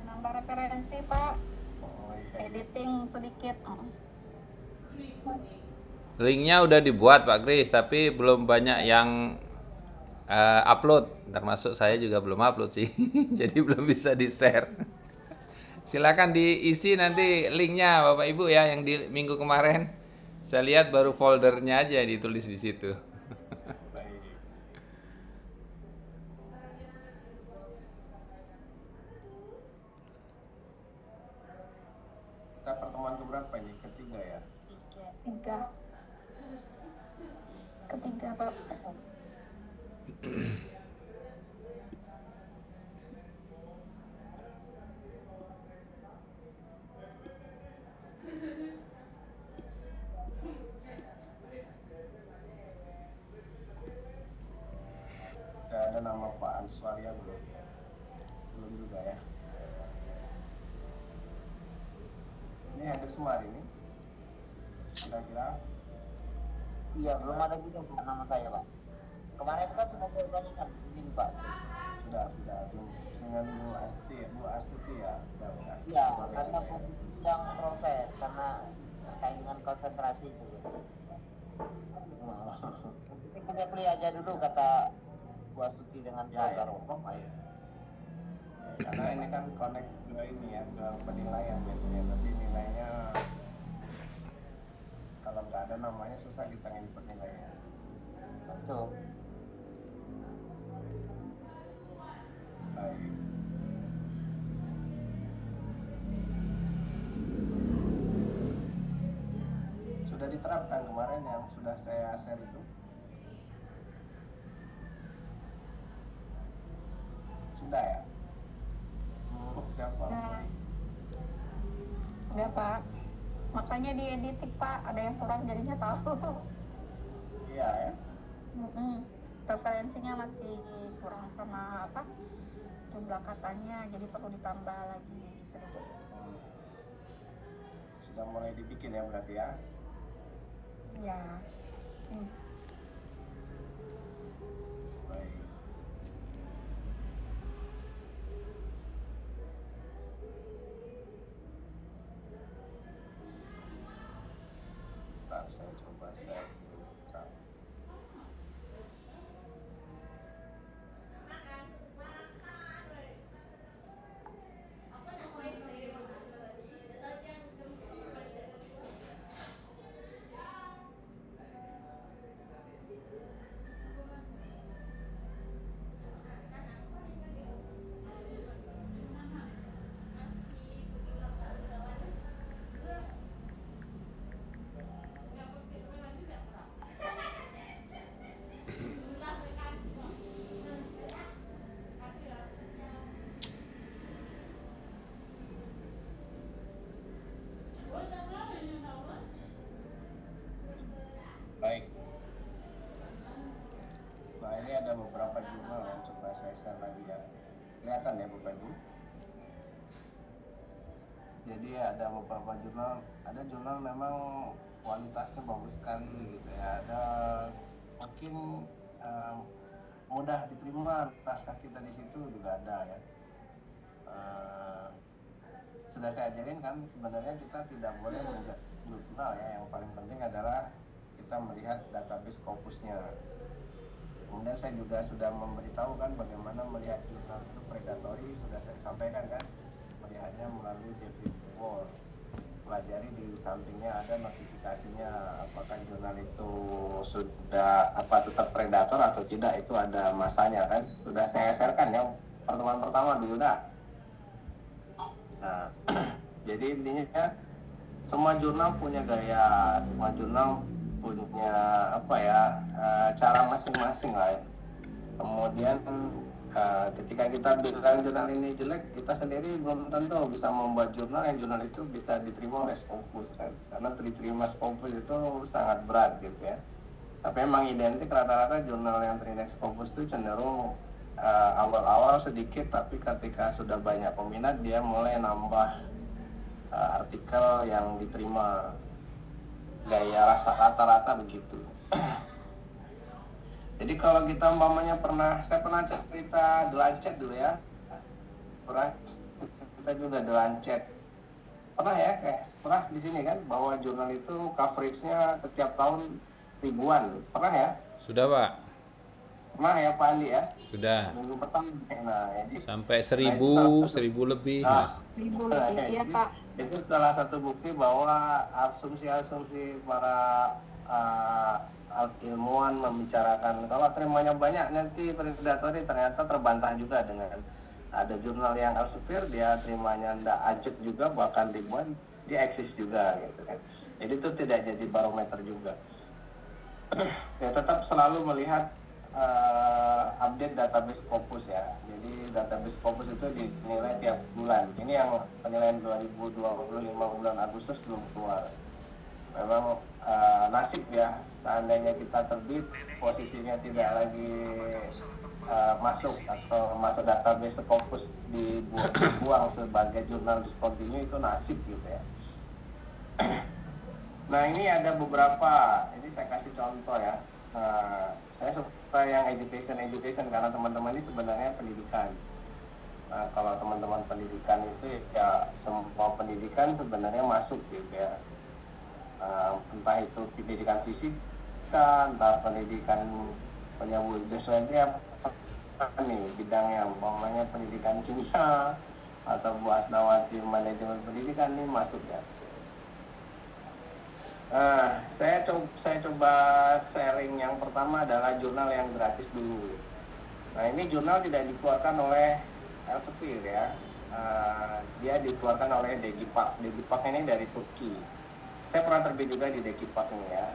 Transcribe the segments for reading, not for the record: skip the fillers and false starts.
Nambah referensi Pak, Oh iya. editing sedikit. Linknya udah dibuat Pak Kris, tapi belum banyak yang upload. Termasuk saya juga belum upload sih, jadi belum bisa di-share. Silakan diisi nanti linknya Bapak Ibu ya, yang di minggu kemarin. Saya lihat baru foldernya aja ditulis di situ. Baik. Kita pertemuan keberapa ini? Ketiga ya? Tiga. Ketiga Pak. Gak ada nama Pak Answaria belum? Belum juga ya? Ini hadir semua hari ini? Kira-kira? Iya, belum ada juga Pak, nama saya Pak. Kemarin kan sudah diorganikan di sini Pak. Sudah. Dengan Bu Astuti ya? Udah. Iya, karena yang proses, karena terkait dengan konsentrasi itu. Ini kuliah aja dulu kata Bu Astuti dengan Ya, Pak Garo. ya. Karena ini kan connect ke ini ya, ke penilaian biasanya. Nanti nilainya kalau nggak ada namanya susah kita ngin penilaian. Betul. Baik. Sudah diterapkan kemarin yang sudah saya share itu? Sudah ya? Siapa? Nah, udah Pak. Makanya di editing Pak, ada yang kurang jadinya tahu. Iya ya? Referensinya masih kurang sama apa? Jumlah katanya, jadi perlu ditambah lagi sedikit. Sudah mulai dibikin ya berarti ya? Ya. Baik. Ntar saya coba share dulu. Baik. Nah ini ada beberapa jurnal yang coba saya share lagi ya. Kelihatan ya Bapak Ibu? Jadi ada beberapa jurnal, ada jurnal memang kualitasnya bagus sekali gitu ya. Ada mungkin mudah diterima naskah kita di situ juga ada ya. Sudah saya ajarin kan sebenarnya kita tidak boleh menjudge jurnal ya. Yang paling penting adalah kita melihat database corpusnya. Kemudian saya juga sudah memberitahu kan bagaimana melihat jurnal itu predatory, sudah saya sampaikan kan, melihatnya melalui Jeffrey Wall. Pelajari di sampingnya ada notifikasinya, apakah jurnal itu sudah tetap predator atau tidak, itu ada masanya kan. Sudah saya sharekan ya pertemuan pertama dulu dah. Nah, jadi intinya semua jurnal punya gaya, semua jurnal punya cara masing-masing lah ya. Kemudian ketika kita bilang jurnal ini jelek, kita sendiri belum tentu bisa membuat jurnal yang jurnal itu bisa diterima oleh Scopus kan, karena diterima Scopus itu sangat berat gitu ya. Tapi emang identik rata-rata jurnal yang terindeks Scopus itu cenderung awal-awal sedikit, tapi ketika sudah banyak peminat dia mulai nambah artikel yang diterima, gaya rasa rata-rata begitu. Jadi kalau kita umpamanya saya pernah cerita The Lancet dulu ya, pernah kita juga The Lancet, pernah ya kayak pernah di sini kan bahwa jurnal itu coveragenya setiap tahun ribuan, pernah ya? Sudah Pak, Pernah ya Pak Andi ya? sudah. Minggu pertama. Nah, jadi Sampai nah, itu salah 1000, satu 1000 lebih. nah, Ribu nah, lebih, iya Pak. itu salah satu bukti bahwa asumsi-asumsi para ilmuwan membicarakan kalau terimanya banyak nanti predatory ternyata terbantah juga dengan ada jurnal yang Elsevier dia terimanya ndak ajak juga bahkan ribuan dia eksis juga gitu kan. Jadi itu tidak jadi barometer juga. Ya tetap selalu melihat update database Scopus ya. Jadi database Scopus itu dinilai tiap bulan. Ini yang penilaian 2025 bulan Agustus belum keluar. Memang nasib ya, seandainya kita terbit posisinya tidak lagi masuk atau masuk database Scopus dibuang sebagai jurnal discontinue itu nasib gitu ya. Nah ini ada beberapa, ini saya kasih contoh ya. Saya suka yang education karena teman-teman ini sebenarnya pendidikan. Nah, kalau teman-teman pendidikan itu ya semua pendidikan sebenarnya masuk gitu ya. Entah itu pendidikan fisika, entah pendidikan penyambut deswentnya apa nih bidangnya, umpamanya pendidikan kimia atau Bu Asnawati manajemen pendidikan ini masuk ya. Saya coba sharing yang pertama adalah jurnal yang gratis dulu. Nah ini jurnal tidak dikeluarkan oleh Elsevier ya, dia dikeluarkan oleh Degipak. Degipak ini dari Turki. Saya pernah terbit juga di Degipak ini ya.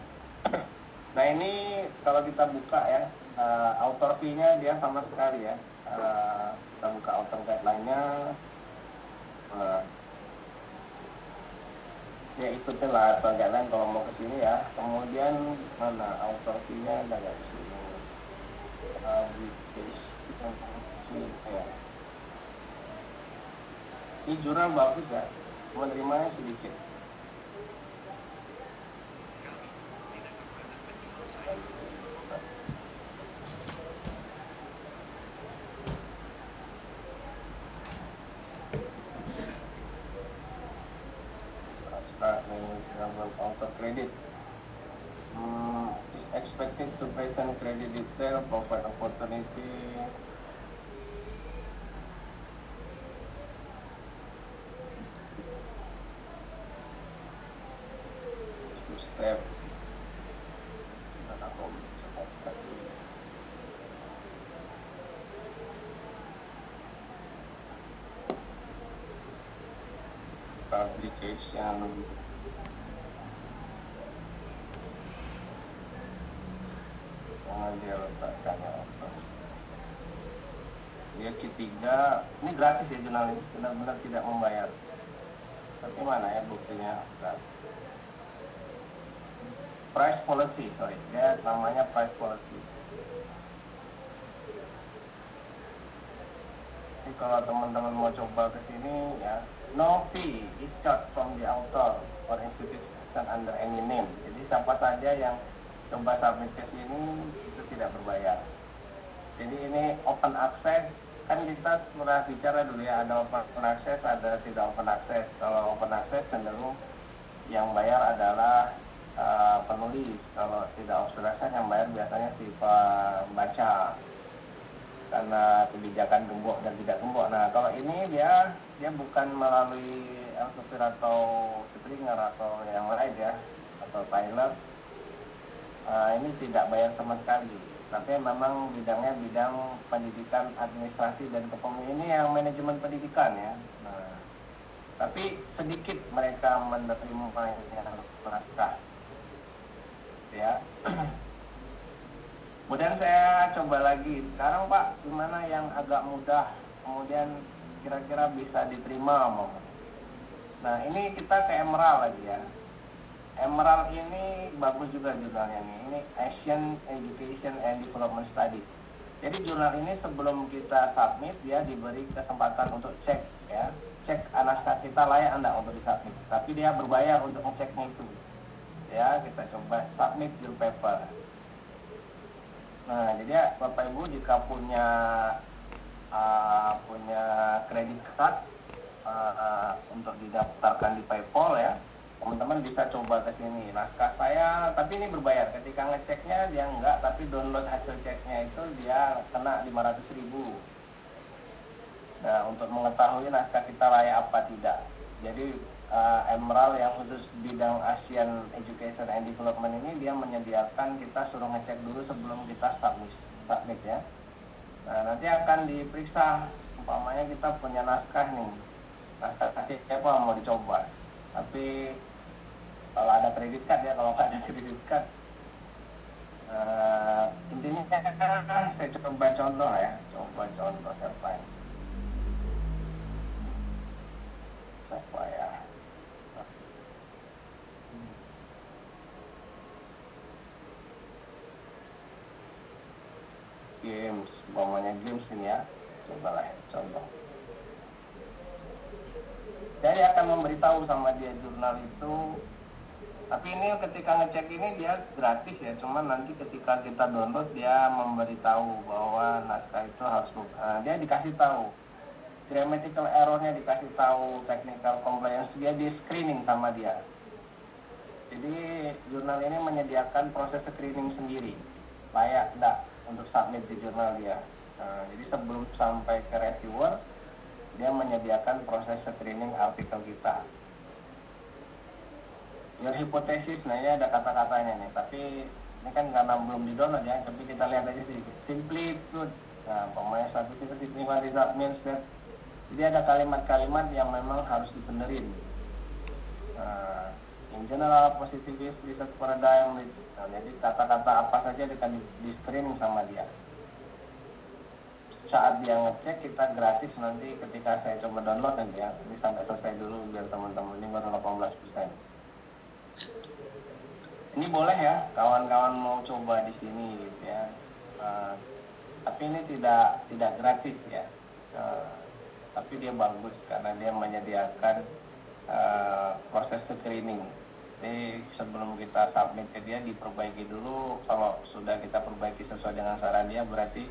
Nah ini kalau kita buka ya, author fee-nya dia sama sekali ya. Kita buka author guideline-nya. Ya ikutin lah atau jalan kalau mau ke sini ya. Kemudian mana author fee-nya ada nggak di sini? Ya. Ini jurnal bagus ya, menerimanya sedikit. Auto credit is expected to present credit detail, provide opportunity. Step. Publication. Dia letakkan dia ketiga ini gratis ya jurnal ini benar-benar tidak membayar tapi mana ya buktinya price policy dia namanya price policy. Jadi kalau teman-teman mau coba ke sini ya no fee is charged from the author or institution under any name. Jadi siapa saja yang coba submit ke sini itu tidak berbayar. Jadi ini open access, kan kita pernah bicara dulu ya, ada open access, ada tidak open access. Kalau open access cenderung yang bayar adalah penulis, kalau tidak open access yang bayar biasanya si pembaca karena kebijakan gembok dan tidak gembok. Nah kalau ini dia bukan melalui Elsevier atau Springer atau yang lain ya, atau Tyler. Ini tidak bayar sama sekali, tapi memang bidangnya bidang pendidikan, administrasi dan kepemimpinan, ini yang manajemen pendidikan ya. Nah, tapi sedikit mereka menerima naskah ya. Kemudian saya coba lagi sekarang Pak, gimana yang agak mudah kemudian kira-kira bisa diterima momennya. Nah ini kita ke Emerald lagi ya. Emerald ini bagus juga jurnalnya nih. Ini Asian Education and Development Studies. Jadi jurnal ini sebelum kita submit dia diberi kesempatan untuk cek ya, cek naskah kita layak enggak untuk disubmit. Tapi dia berbayar untuk ngeceknya itu. Ya kita coba submit your paper. Nah, jadi ya, Bapak Ibu jika punya kredit card untuk didaftarkan di PayPal ya, teman-teman bisa coba ke sini. Naskah saya, tapi ini berbayar. Ketika ngeceknya dia enggak, tapi download hasil ceknya itu dia kena 500.000. Nah, untuk mengetahui naskah kita layak apa tidak. Jadi Emerald yang khusus bidang Asian Education and Development ini dia menyediakan kita suruh ngecek dulu sebelum kita submit ya. Nah, nanti akan diperiksa umpamanya kita punya naskah nih. Naskah kasih apa mau dicoba. Tapi kalau ada kredit card ya, kalau nggak ada kredit card intinya saya coba contoh lah ya. Coba contoh siapa ya. Games, umpamanya games ini ya, cobalah ya, contoh. Dia akan memberitahu sama dia jurnal itu, tapi ini ketika ngecek ini dia gratis ya, cuman nanti ketika kita download dia memberitahu bahwa naskah itu harus dia dikasih tahu grammatical errornya, dikasih tahu technical compliance, dia di screening sama dia. Jadi jurnal ini menyediakan proses screening sendiri, layak enggak untuk submit di jurnal dia. Jadi sebelum sampai ke reviewer, dia menyediakan proses screening artikel kita. Your hypothesis, nah ini ada kata-katanya nih, tapi ini kan karena belum di download ya, tapi kita lihat aja sih. Simply put, nah pokoknya statistical significant result means that, jadi ada kalimat-kalimat yang memang harus dibenerin. In general, positivist research paradigm leads. Nah, jadi kata-kata apa saja akan di screening sama dia. Saat dia ngecek kita gratis, nanti ketika saya coba download nanti ya, ini sampai selesai dulu biar teman-teman, ini baru 18%. Ini boleh ya kawan-kawan mau coba di sini gitu ya. Tapi ini tidak gratis ya. Tapi dia bagus karena dia menyediakan proses screening. Jadi sebelum kita submit ke dia diperbaiki dulu. Kalau sudah kita perbaiki sesuai dengan saran dia, berarti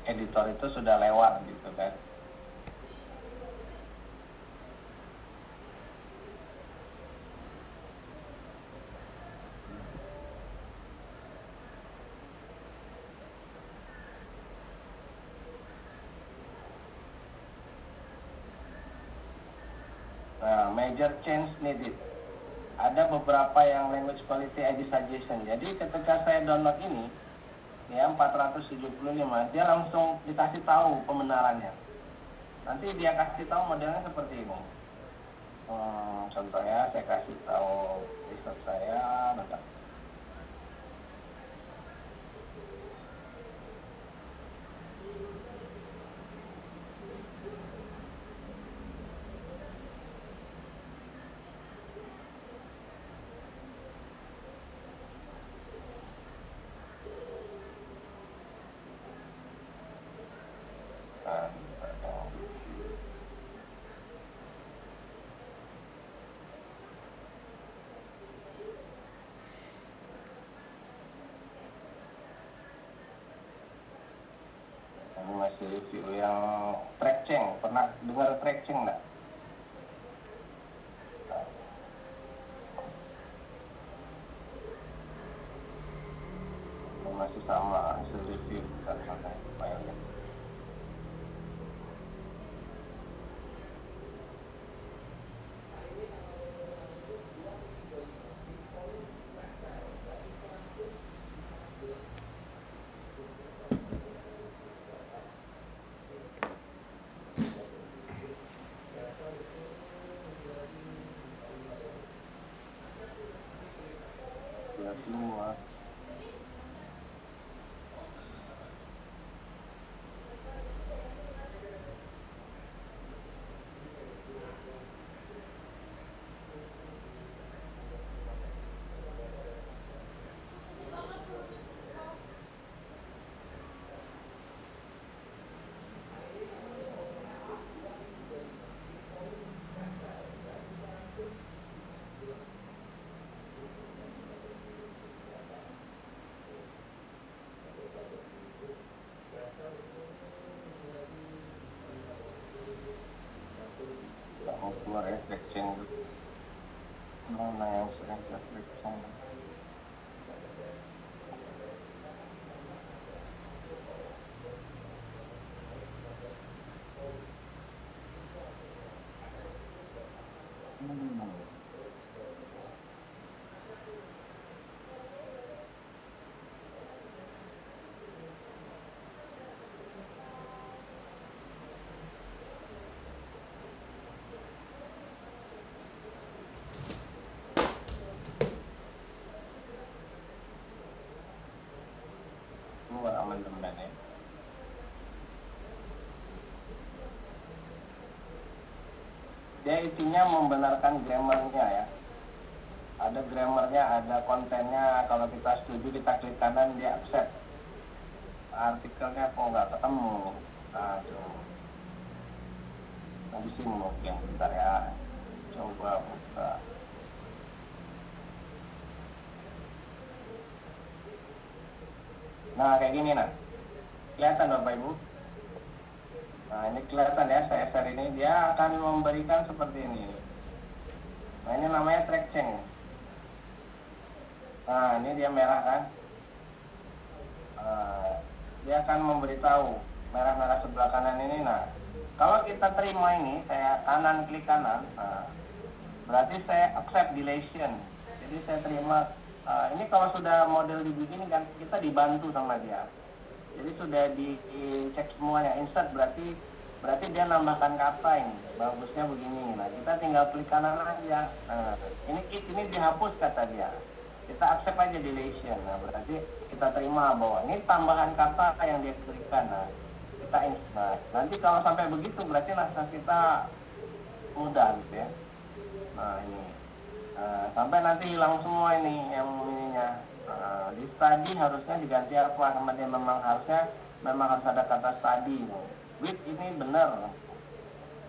editor itu sudah lewat gitu kan. Major change needed. Ada beberapa yang language quality ID suggestion. Jadi ketika saya download ini ya 475, dia langsung dikasih tahu pembenarannya. Nanti dia kasih tahu modelnya seperti ini. Contohnya saya kasih tahu riset saya, bentar. Ini masih review yang track change. Pernah dengar track change nggak? Ini masih sama hasil review dan sampai filenya. Keluar. mau keluar ya track change tuh. Mana yang sering track change? Buat amandemen ya. Dia intinya membenarkan grammarnya ya. Ada grammarnya, ada kontennya. Kalau kita setuju kita klik kanan, dia accept. Artikelnya kok nggak ketemu. Aduh. Nanti sih mungkin bentar ya. Coba buka. Nah kayak gini nah. Kelihatan Bapak Ibu? Nah ini kelihatan ya, saya share ini. Dia akan memberikan seperti ini. Nah ini namanya track change. Nah ini dia merah kan. Dia akan memberitahu merah-merah sebelah kanan ini. Nah kalau kita terima ini, saya kanan, klik kanan. Nah, berarti saya accept deletion. Jadi saya terima. Ini kalau sudah model dibikin kan, kita dibantu sama dia. Jadi sudah dicek semuanya. Insert berarti dia nambahkan kata ini. Bagusnya begini. Nah kita tinggal klik kanan aja. Nah, ini dihapus kata dia. Kita accept aja deletion. Nah berarti kita terima bahwa ini tambahan kata yang dia berikan. Nah kita insert. Nanti kalau sampai begitu berarti naskah kita mudah gitu ya. Nah ini sampai nanti hilang semua ini yang ininya. Di study harusnya diganti apa sama dia, memang harus ada kata study. With ini benar.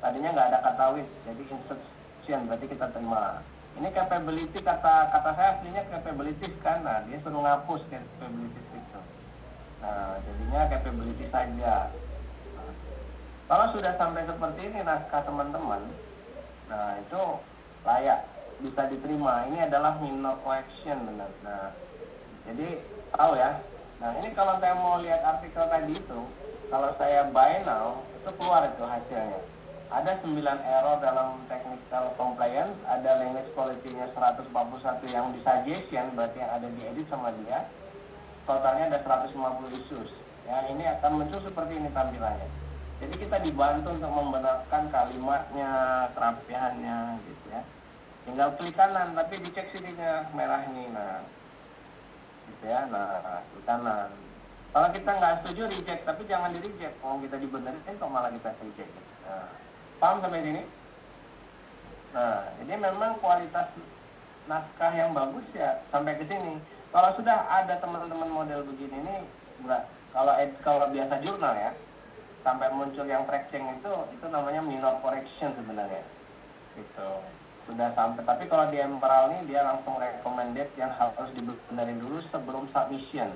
Tadinya nggak ada kata with, jadi insertion berarti kita terima. Ini capability, kata saya aslinya capabilities kan. Nah dia suruh ngapus capabilities itu. Nah jadinya capability saja. Kalau sudah sampai seperti ini naskah teman-teman, nah itu layak, bisa diterima. Ini adalah minor correction benar. Nah jadi tahu ya. Nah ini kalau saya mau lihat artikel tadi itu, kalau saya buy now itu keluar itu hasilnya. Ada 9 error dalam technical compliance, ada language quality-nya 141 yang di suggestion, berarti yang ada diedit sama dia. Totalnya ada 150 issues. Ya, ini akan muncul seperti ini tampilannya. Jadi kita dibantu untuk membenarkan kalimatnya, kerapihannya gitu ya. Tinggal klik kanan, tapi dicek sininya merah ini. Nah, gitu ya. Nah, klik kanan. Kalau kita nggak setuju reject, tapi jangan di reject. Kalau kita dibenerin, kok malah kita reject. Nah, paham sampai sini? Nah, jadi memang kualitas naskah yang bagus ya sampai ke sini. Kalau sudah ada teman-teman model begini nih, kalau biasa jurnal ya, sampai muncul yang track change itu namanya minor correction sebenarnya. Gitu. Sudah sampai, tapi kalau di Emerald nih dia langsung recommended yang harus dibenerin dulu sebelum submission.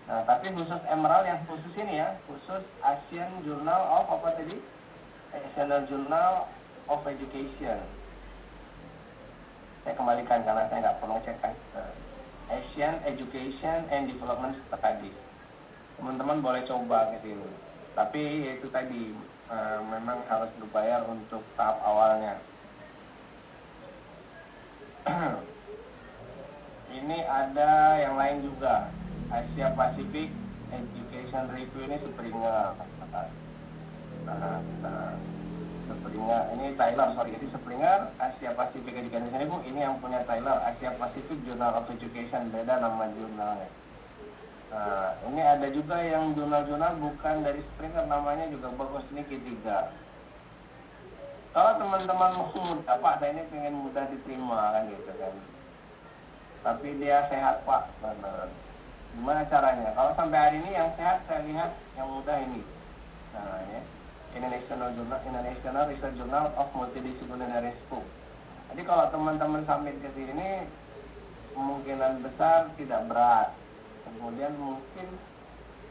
Nah, tapi khusus Emerald yang khusus ini ya, khusus Asian Journal of apa tadi? Asian Journal of Education. Saya kembalikan karena saya nggak perlu cek kan. Asian Education and Development Studies. Teman-teman boleh coba ke sini. Tapi itu tadi memang harus berbayar untuk tahap awalnya. Ini ada yang lain juga. Asia Pacific Education Review ini Springer. Springer ini Tyler, ini Springer Asia Pacific Education Review, ini yang punya Tyler, Asia Pacific Journal of Education, beda nama jurnalnya. Nah, ini ada juga yang jurnal-jurnal bukan dari Springer, namanya juga bagus, ini ketiga. Kalau teman-teman mau mudah, Pak, saya ini pengen mudah diterima kan gitu kan. Tapi dia sehat, Pak. Benar. Gimana caranya? Kalau sampai hari ini yang sehat saya lihat yang mudah ini. Nah, ini International Research Journal of Multidisciplinary School. Jadi kalau teman-teman submit ke sini, kemungkinan besar tidak berat. Kemudian mungkin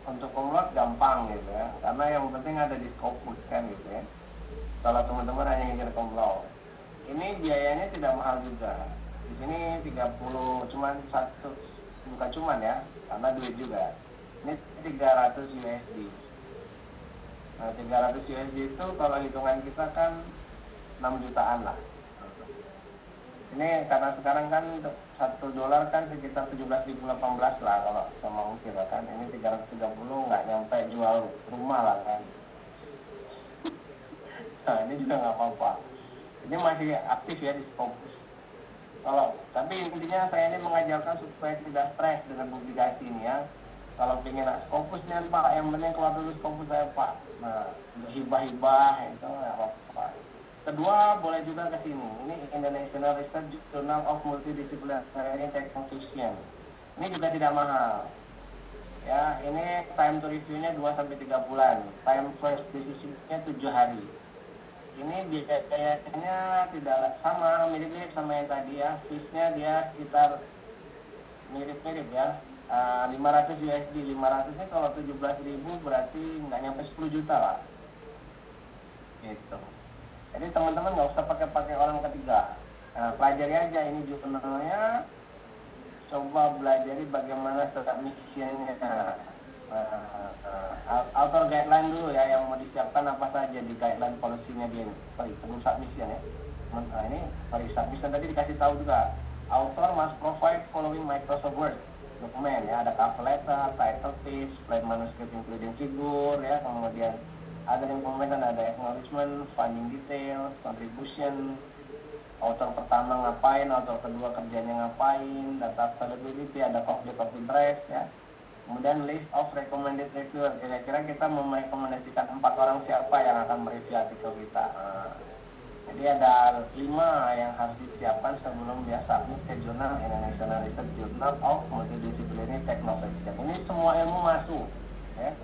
untuk kumlot gampang gitu ya, karena yang penting ada di Scopus kan gitu ya. Kalau teman-teman hanya ingin kumlot. ini biayanya tidak mahal juga. Di sini 30, cuman satu, bukan cuman ya, karena duit juga. Ini 300 USD. Nah, 300 USD itu kalau hitungan kita kan 6 jutaan lah. Ini karena sekarang kan $1 kan sekitar 17.018 lah kalau sama ungkir kan. Ini 330 nggak nyampe jual rumah lah kan. Nah, ini juga nggak apa-apa. Ini masih aktif ya di Scopus. Tapi intinya saya ini mengajarkan supaya tidak stres dengan publikasi ini ya. Kalau pengen Scopus nih Pak, yang penting keluar dulu Scopus saya Pak. Nah, untuk hibah-hibah itu nggak apa-apa. Kedua, boleh juga ke sini. Ini International Research Journal of Multidisciplinary Technovision. Ini juga tidak mahal. Ya, ini time to review-nya 2-3 bulan. Time first decision-nya 7 hari. Ini biayanya tidak sama, mirip-mirip sama yang tadi ya. Fees-nya dia sekitar mirip-mirip ya. 500 USD. 500 ini kalau 17.000 berarti nggak nyampe 10 juta lah. Gitu. Jadi teman-teman nggak usah pakai orang ketiga. Nah, pelajari aja ini jurnalnya. Coba belajari bagaimana submission-nya. Author guideline dulu ya, yang mau disiapkan apa saja di guideline policy-nya dia ini. Sebelum submission ya. Nah, ini submission tadi dikasih tahu juga. Author must provide following Microsoft Word dokumen ya, ada cover letter, title page, plain manuscript including figure ya, kemudian other information, ada acknowledgement, funding details, contribution, author pertama ngapain, author kedua kerjanya ngapain, data availability, ada conflict of interest ya. Kemudian list of recommended reviewer, kira-kira kita mau merekomendasikan 4 orang siapa yang akan mereview artikel kita. Jadi ada 5 yang harus disiapkan sebelum dia submit ke jurnal International Research Journal of Multidisciplinary Technovision. Ini semua ilmu masuk ya.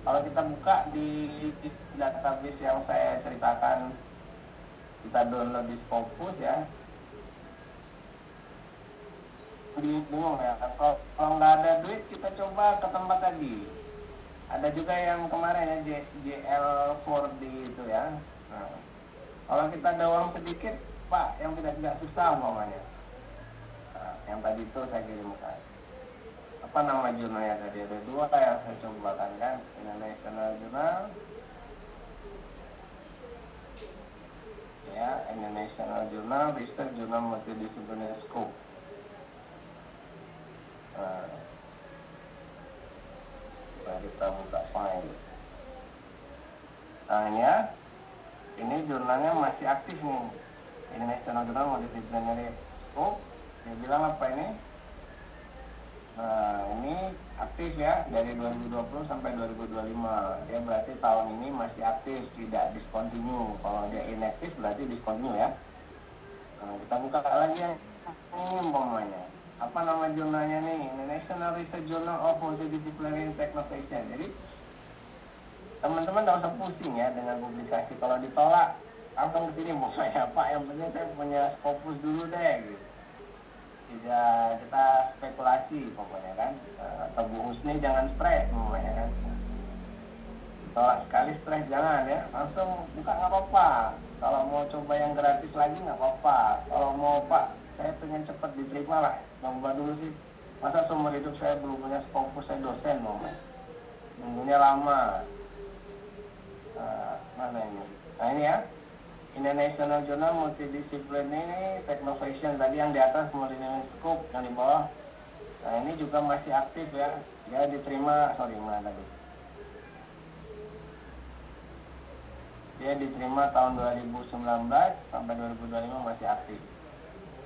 Kalau kita buka di database yang saya ceritakan, kita download di Scopus ya. Bingung ya, kalau nggak ada duit kita coba ke tempat tadi. Ada juga yang kemarin ya, JL4D itu ya. Nah, kalau kita ada uang sedikit Pak, yang tidak susah umpamanya. Nah, yang tadi itu saya kirimkan. Apa nama jurnalnya tadi? Ada 2 yang saya cobakan kan, International Journal ya, International Journal Research Journal Multidisciplinary Scope. Nah, kita buka file. Nah ini ya, ini jurnalnya masih aktif nih, International Journal Multidisciplinary Scope. Dia bilang apa ini? Nah ini aktif ya, dari 2020 sampai 2025. Dia berarti tahun ini masih aktif, tidak discontinue. Kalau dia inaktif berarti discontinue ya. Nah, kita buka lagi yang ini umpamanya. Apa nama jurnalnya nih? International Research Journal of Multidisciplinary Technovision. Jadi teman-teman tidak usah pusing ya dengan publikasi. Kalau ditolak langsung ke sini pokoknya Pak. Yang penting saya punya Scopus dulu deh gitu. Tidak kita spekulasi pokoknya kan. Atau Bu Husni jangan stres pokoknya kan. Ditolak sekali stres jangan ya. Langsung buka nggak apa-apa. Kalau mau coba yang gratis lagi nggak apa-apa. Kalau mau Pak, saya pengen cepat diterima lah. Nyoba dulu sih. Masa seumur hidup saya belum punya Scopus, saya dosen mau. Nunggunya lama. Mana ini? Nah ini ya. International Journal Multidisciplinary Technovision. Tadi yang di atas Multidisciplinary Scope, yang di bawah. Nah ini juga masih aktif ya. Ya diterima, mana tadi? Dia diterima tahun 2019 sampai 2025 masih aktif.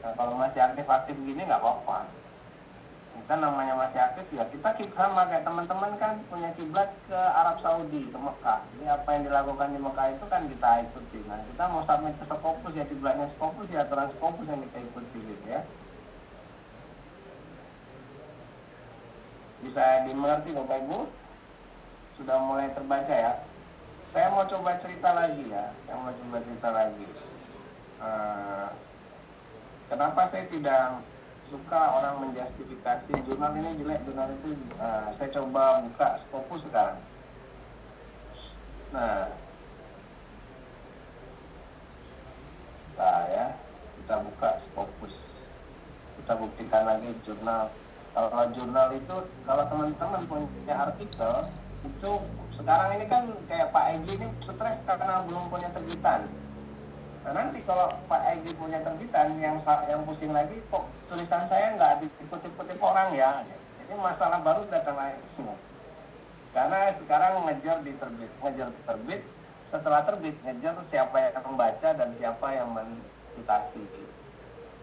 Nah, kalau masih aktif-aktif begini nggak apa-apa. Kita namanya masih aktif ya, kita sama kayak teman-teman kan punya kiblat ke Arab Saudi, ke Mekah. Jadi apa yang dilakukan di Mekah itu kan kita ikuti. Nah kita mau submit ke Scopus ya, kiblatnya Scopus ya, aturan Scopus yang kita ikuti gitu ya. Bisa dimengerti Bapak Ibu? Sudah mulai terbaca ya. Saya mau coba cerita lagi ya. Kenapa saya tidak suka orang menjustifikasi jurnal ini jelek, jurnal itu saya coba buka Scopus sekarang. Nah, ya. buka Scopus. Kita buktikan lagi jurnal. Kalau jurnal itu, kalau teman-teman punya artikel, itu sekarang ini kan kayak Pak Egy ini stres karena belum punya terbitan. Nah nanti kalau Pak Egy punya terbitan, yang pusing lagi kok tulisan saya nggak dikutip-kutip orang ya. Jadi masalah baru datang lagi. Karena sekarang ngejar di terbit, setelah terbit ngejar siapa yang membaca dan siapa yang mensitasi.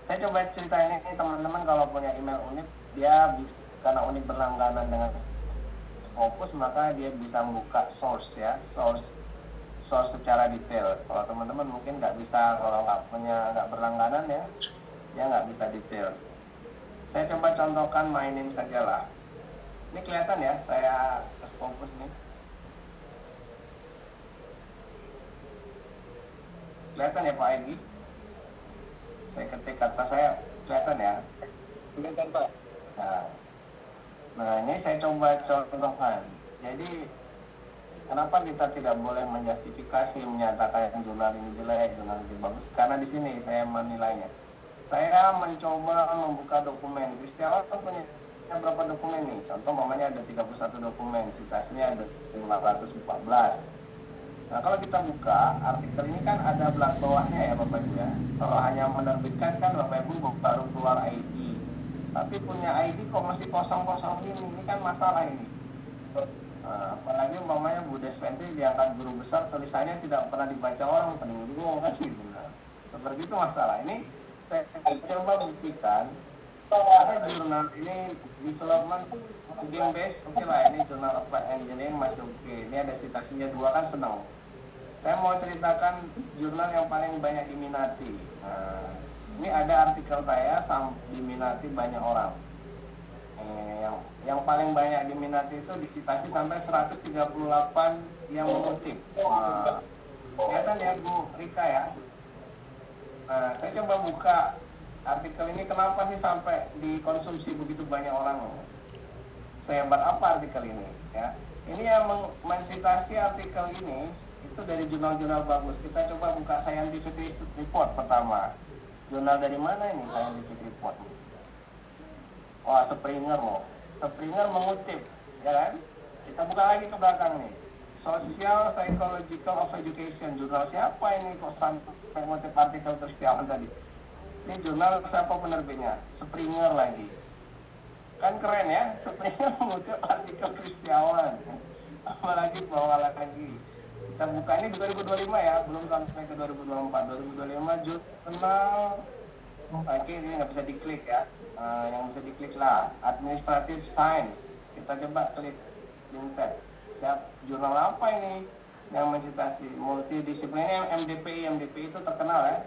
Saya coba ceritain ini teman-teman, kalau punya email Unip, dia bisa, karena Unip berlangganan dengan Scopus, maka dia bisa membuka source ya, source secara detail. Kalau teman-teman mungkin nggak bisa, kalau nggak berlangganan ya, dia nggak bisa detail. Saya coba contohkan my name saja lah. Ini kelihatan ya, saya ke Scopus nih. Kelihatan ya Pak Egy? Saya ketik kata saya, kelihatan ya? Kelihatan Pak. Nah ini saya coba contohkan. Jadi kenapa kita tidak boleh menjustifikasi, menyatakan jurnal ini jelek, jurnal ini bagus? Karena di sini saya menilainya. Saya mencoba membuka dokumen. Kristiawan punya berapa dokumen nih? Contoh mamanya ada 31 dokumen, citasinya ada 514. Nah kalau kita buka artikel ini kan ada belakang bawahnya ya Bapak Ibu ya. Kalau hanya menerbitkan kan Bapak Ibu baru keluar ID. Tapi punya ID kok masih kosong-kosong ini kan masalah ini. Nah, apalagi umpamanya Bu Desventri diangkat guru besar, tulisannya tidak pernah dibaca orang, bingung kan gitu. Nah, seperti itu masalah. Ini saya coba buktikan. Ada jurnal ini development game base, oke lah, ini jurnal apa engineering masih oke. Ini ada citasinya 2 kan senang. Saya mau ceritakan jurnal yang paling banyak diminati. Nah, ini ada artikel saya diminati banyak orang. Yang paling banyak diminati itu disitasi sampai 138 yang mengutip. Nah, kelihatan ya Bu Rika ya. Nah, saya coba buka artikel ini, kenapa sih sampai dikonsumsi begitu banyak orang? Sehebat apa artikel ini? Ya, ini yang mensitasi artikel ini itu dari jurnal-jurnal bagus. Kita coba buka scientific report pertama. Jurnal dari mana ini scientific report? Wah, Springer loh. Springer mengutip, ya kan? Kita buka lagi ke belakang nih. Social Psychological of Education. Jurnal siapa ini kok sampai mengutip artikel Kristiawan tadi? Ini jurnal siapa penerbitnya? Springer lagi. Kan keren ya, Springer mengutip artikel Kristiawan. Apalagi bawa lagi. Kita buka ini 2025 ya, belum sampai ke 2024. 2025 jurnal. Oke, ini nggak bisa diklik ya. Yang bisa diklik lah, Administrative Science. Kita coba klik link tab. Jurnal apa ini yang mensitasi? Multidisipliner MDPI itu terkenal ya.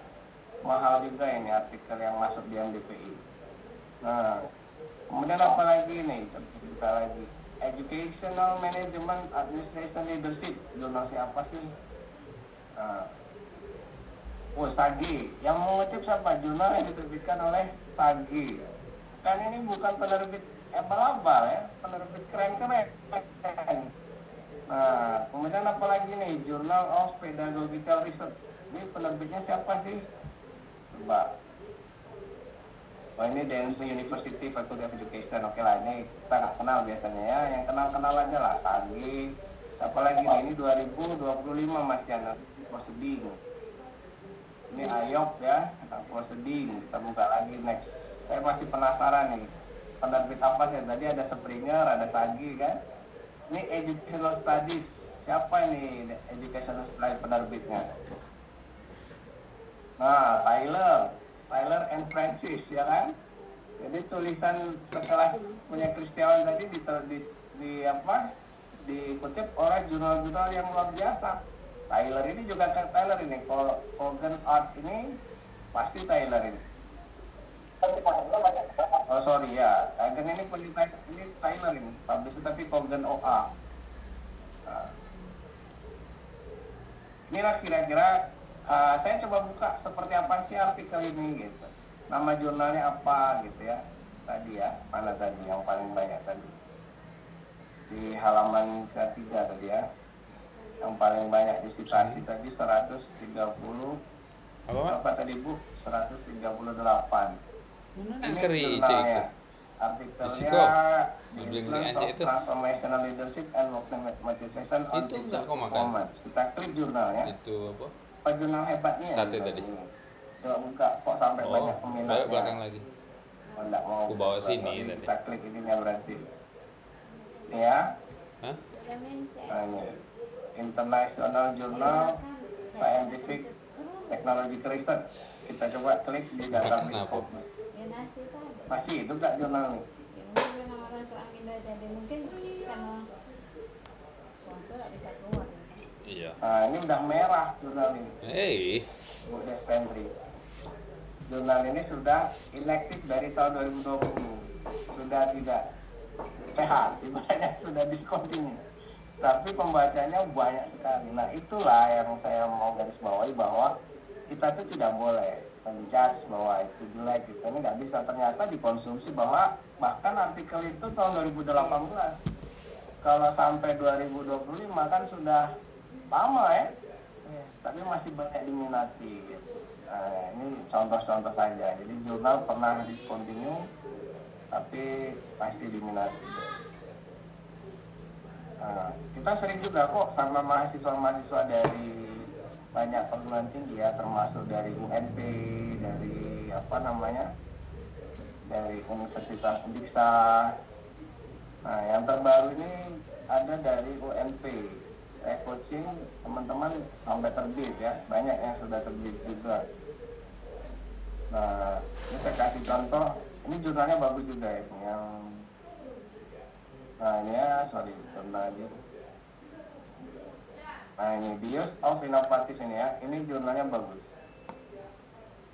Mahal juga ini artikel yang masuk di MDPI. Nah, kemudian apa lagi nih? Kita lagi Educational Management Administration Leadership. Jurnal siapa sih? SAGI. Yang mengutip siapa? Jurnal yang diterbitkan oleh SAGI. Kan ini bukan penerbit abal-abal ya, penerbit keren-keren. Nah, kemudian apa lagi nih? Journal of Pedagogical Research. Ini penerbitnya siapa sih? Coba. Oh, ini Dance University Faculty of Education. Oke lah, ini kita nggak kenal biasanya ya. Yang kenal-kenal aja lah, SAGI. Siapa lagi nih? Ini 2025 masih ada proceeding. Ini Ayop ya, proceeding. Kita buka lagi next. Saya masih penasaran nih, penerbit apa sih? Tadi ada Springer, ada SAGI kan. Ini Educational Studies. Siapa ini Educational Studies penerbitnya? Nah, Tyler and Francis ya kan. Jadi tulisan sekelas punya Kristiawan tadi dikutip oleh jurnal-jurnal yang luar biasa. Tyler ini juga Tyler ini, Kogan Art ini pasti Tyler ini. Oh sorry ya, Kogan ini ini Tyler ini, publisher tapi Kogan OA. Nah. Inilah kira-kira saya coba buka seperti apa sih artikel ini gitu. Nama jurnalnya apa gitu ya. Tadi ya, mana tadi yang paling banyak tadi? Di halaman ketiga tadi ya. Yang paling banyak disitasi tadi 138 Apa, Pak? Berapa tadi Bu? 138. Mana Ini nang keri cek itu? jurnalnya. Artikelnya Risiko. The Beli Influence anjek of itu. Transformational Leadership and Motivation on Itu Teachers enggak kau makan. Performance. Kita klik jurnalnya. Itu apa? Apa jurnal hebatnya? Sate jurnal tadi. ini? Coba buka, kok sampai Oh, banyak balik peminatnya. belakang lagi. Oh, enggak mau. Aku bawa buka, sini sorry. tadi. Kita klik ininya berarti. Ini ya. Hah? Nah, ini. International Journal Scientific Technological Research. Kita coba klik di database Kenapa? Scopus. Masih hidup nggak jurnal nih? mungkin karena sponsor nggak bisa keluar. Iya. Nah, ini udah merah jurnal ini. Bu Despentri. Jurnal ini sudah inaktif dari tahun 2020. Sudah tidak sehat, ibaratnya sudah discontinue. Tapi pembacanya banyak sekali. Nah, itulah yang saya mau garis bawahi, bahwa kita tuh tidak boleh menjudge bahwa itu jelek, gitu. Ini nggak bisa, ternyata dikonsumsi, bahwa bahkan artikel itu tahun 2018. Kalau sampai 2025 kan sudah lama ya. Tapi masih banyak diminati gitu. Nah, ini contoh-contoh saja. Jadi jurnal pernah discontinue tapi masih diminati. Nah, kita sering juga kok sama mahasiswa-mahasiswa dari banyak perguruan tinggi ya, termasuk dari UNP, dari dari Universitas Udiksa. Nah, yang terbaru ini ada dari UNP. Saya coaching teman-teman sampai terbit ya, banyak yang sudah terbit juga. Nah, ini saya kasih contoh. Ini jurnalnya bagus juga ya, ini ya, sorry, bentar lagi. Nah, ini The Use of Innovative ini ya, ini jurnalnya bagus.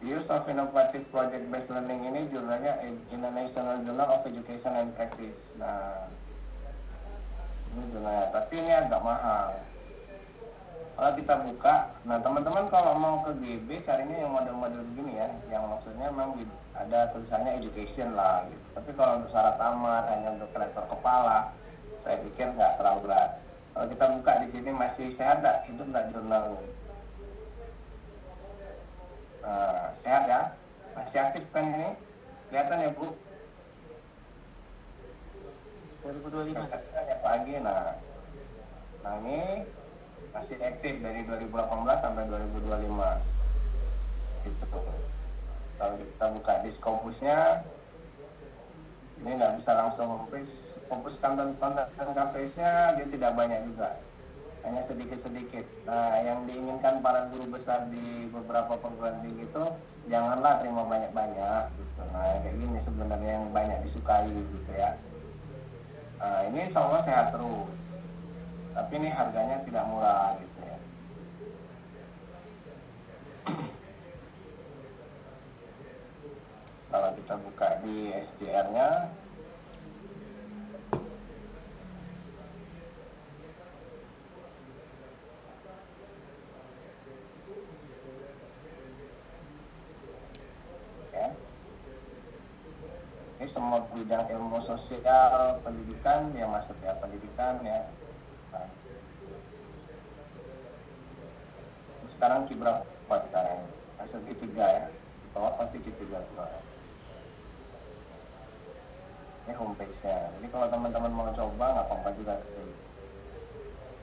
The Use of Innovative Project Based Learning ini jurnalnya International Journal of Education and Practice. Nah, ini jurnalnya, tapi ini agak mahal. Kalau kita buka, nah teman-teman kalau mau ke GB carinya yang model-model begini ya, yang maksudnya memang ada tulisannya education lah gitu. Tapi kalau untuk syarat tamat, hanya untuk rektor kepala, saya pikir nggak terlalu berat. Kalau kita buka di sini masih sehat nggak, hidup nggak jurnal? Sehat ya, masih aktif kan ini? Kelihatan ya Bu? 2025. Kelihatan ya pagi, nah ini masih aktif dari 2018 sampai 2025 gitu. Kalau kita buka di Scopusnya, ini nggak bisa langsung fokus konten coverage-nya, dia tidak banyak juga, hanya sedikit-sedikit. Nah, yang diinginkan para guru besar di beberapa perguruan tinggi itu janganlah terima banyak-banyak gitu. Nah, kayak gini sebenarnya yang banyak disukai gitu ya. Nah, ini insya Allah sehat terus, tapi ini harganya tidak murah gitu ya. Kalau kita buka di SJR-nya, ya, ini semua bidang ilmu sosial, pendidikan yang masuk ya, pendidikan ya. Nah, sekarang berapa sekarang? Masuk Q3 ya, bawah pasti Q3 keluar. Ini homepage-nya. Jadi kalau teman-teman mau coba nggak apa-apa juga sih.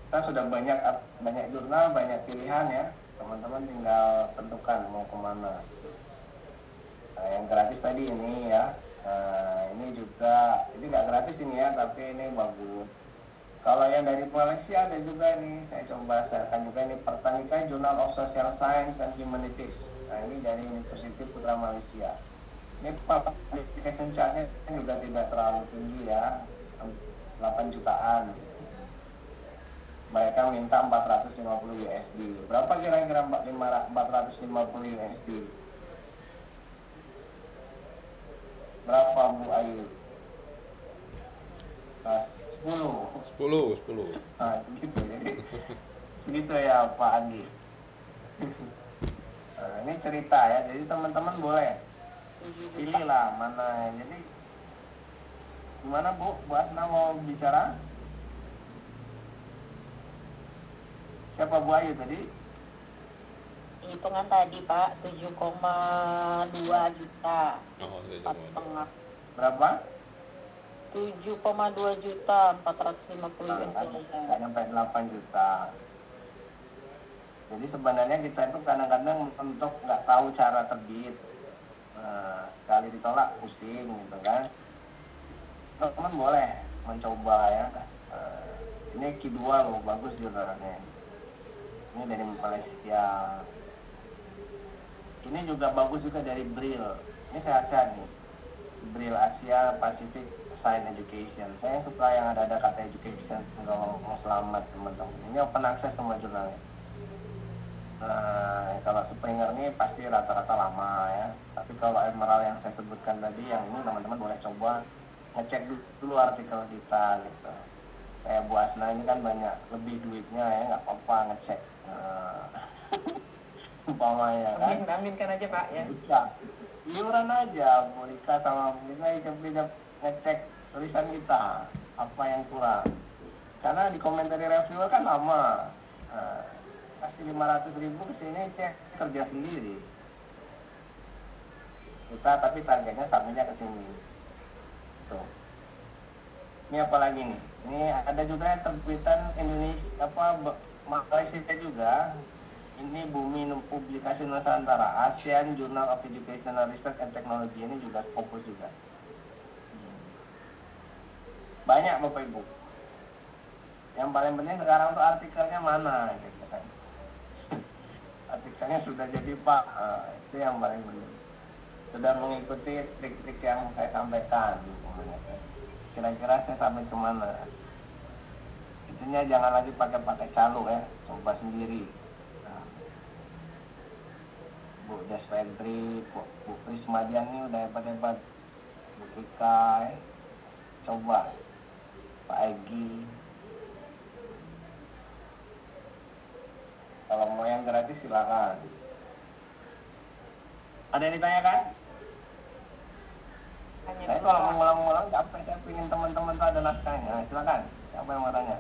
Kita sudah banyak jurnal, banyak pilihan ya. Teman-teman tinggal tentukan mau kemana. Nah, yang gratis tadi ini ya. Nah, ini juga, ini nggak gratis ini ya, tapi ini bagus. Kalau yang dari Malaysia ada juga nih, saya coba sharekan juga ini, Pertanikan Journal of Social Science and Humanities. Nah, ini dari University Putra Malaysia. Ini publication charge-nya juga tidak terlalu tinggi ya, 8 jutaan. Mereka minta 450 USD. Berapa kira-kira 450 USD? Berapa Bu Ayu? 10. 10. Nah, segitu jadi. Segitu ya Pak Andi. Nah, ini cerita ya, jadi teman-teman boleh pilihlah mana. Jadi gimana Bu Asna mau bicara? Siapa Bu Ayu tadi? hitungan tadi Pak, 7,2 juta, Oh, 4,5. Berapa? 7,2 juta 450 US Nggak dollar. nyampe 8 juta. Jadi sebenarnya kita itu kadang-kadang untuk nggak tahu cara terbit. Nah, sekali ditolak pusing gitu kan. Teman boleh mencoba ya. Ini Q2 loh, bagus jurnalnya. Ini dari Malaysia. Ini juga bagus juga dari Brill. Ini sehat-sehat nih. Brill Asia Pacific Science Education. Saya suka yang ada kata education kalau mau selamat teman-teman. Ini open access semua jurnalnya. Nah, kalau Springer ini pasti rata-rata lama ya. Tapi kalau Emerald yang saya sebutkan tadi, yang ini teman-teman boleh coba ngecek dulu artikel kita gitu. Kayak Bu Asna ini kan banyak lebih duitnya ya, nggak apa-apa ngecek. Umpamanya kan. Aminkan aja Pak ya. Bisa. Iuran aja, Bu Rika sama Bu Rika ngecek tulisan kita apa yang kurang. Karena di komentar reviewer kan lama. Nah, kasih 500.000 ke sini dia kerja sendiri. Kita tapi targetnya submitnya ke sini. Tuh. Ini apa lagi nih? Ini ada juga yang terbitan Indonesia Malaysia juga. Ini Bumi Publikasi Nusantara, ASEAN Journal of Educational Research and Technology, ini juga Scopus juga. Banyak Bapak Ibu. Yang paling penting sekarang tuh artikelnya mana gitu kan. Artikelnya sudah jadi Pak, itu yang paling penting. Sudah mengikuti trik-trik yang saya sampaikan. Kira-kira saya sampai kemana? Intinya jangan lagi pakai calo ya, coba sendiri. Bu Desventri, Bu Prismadian ini udah hebat-hebat. Bu Rika, coba. Pak Egi. Kalau mau yang gratis silakan. Ada yang ditanyakan? Saya kalau mengulang-ulang capek, saya ingin teman-teman tuh ada naskahnya. Silakan. Siapa yang mau tanya?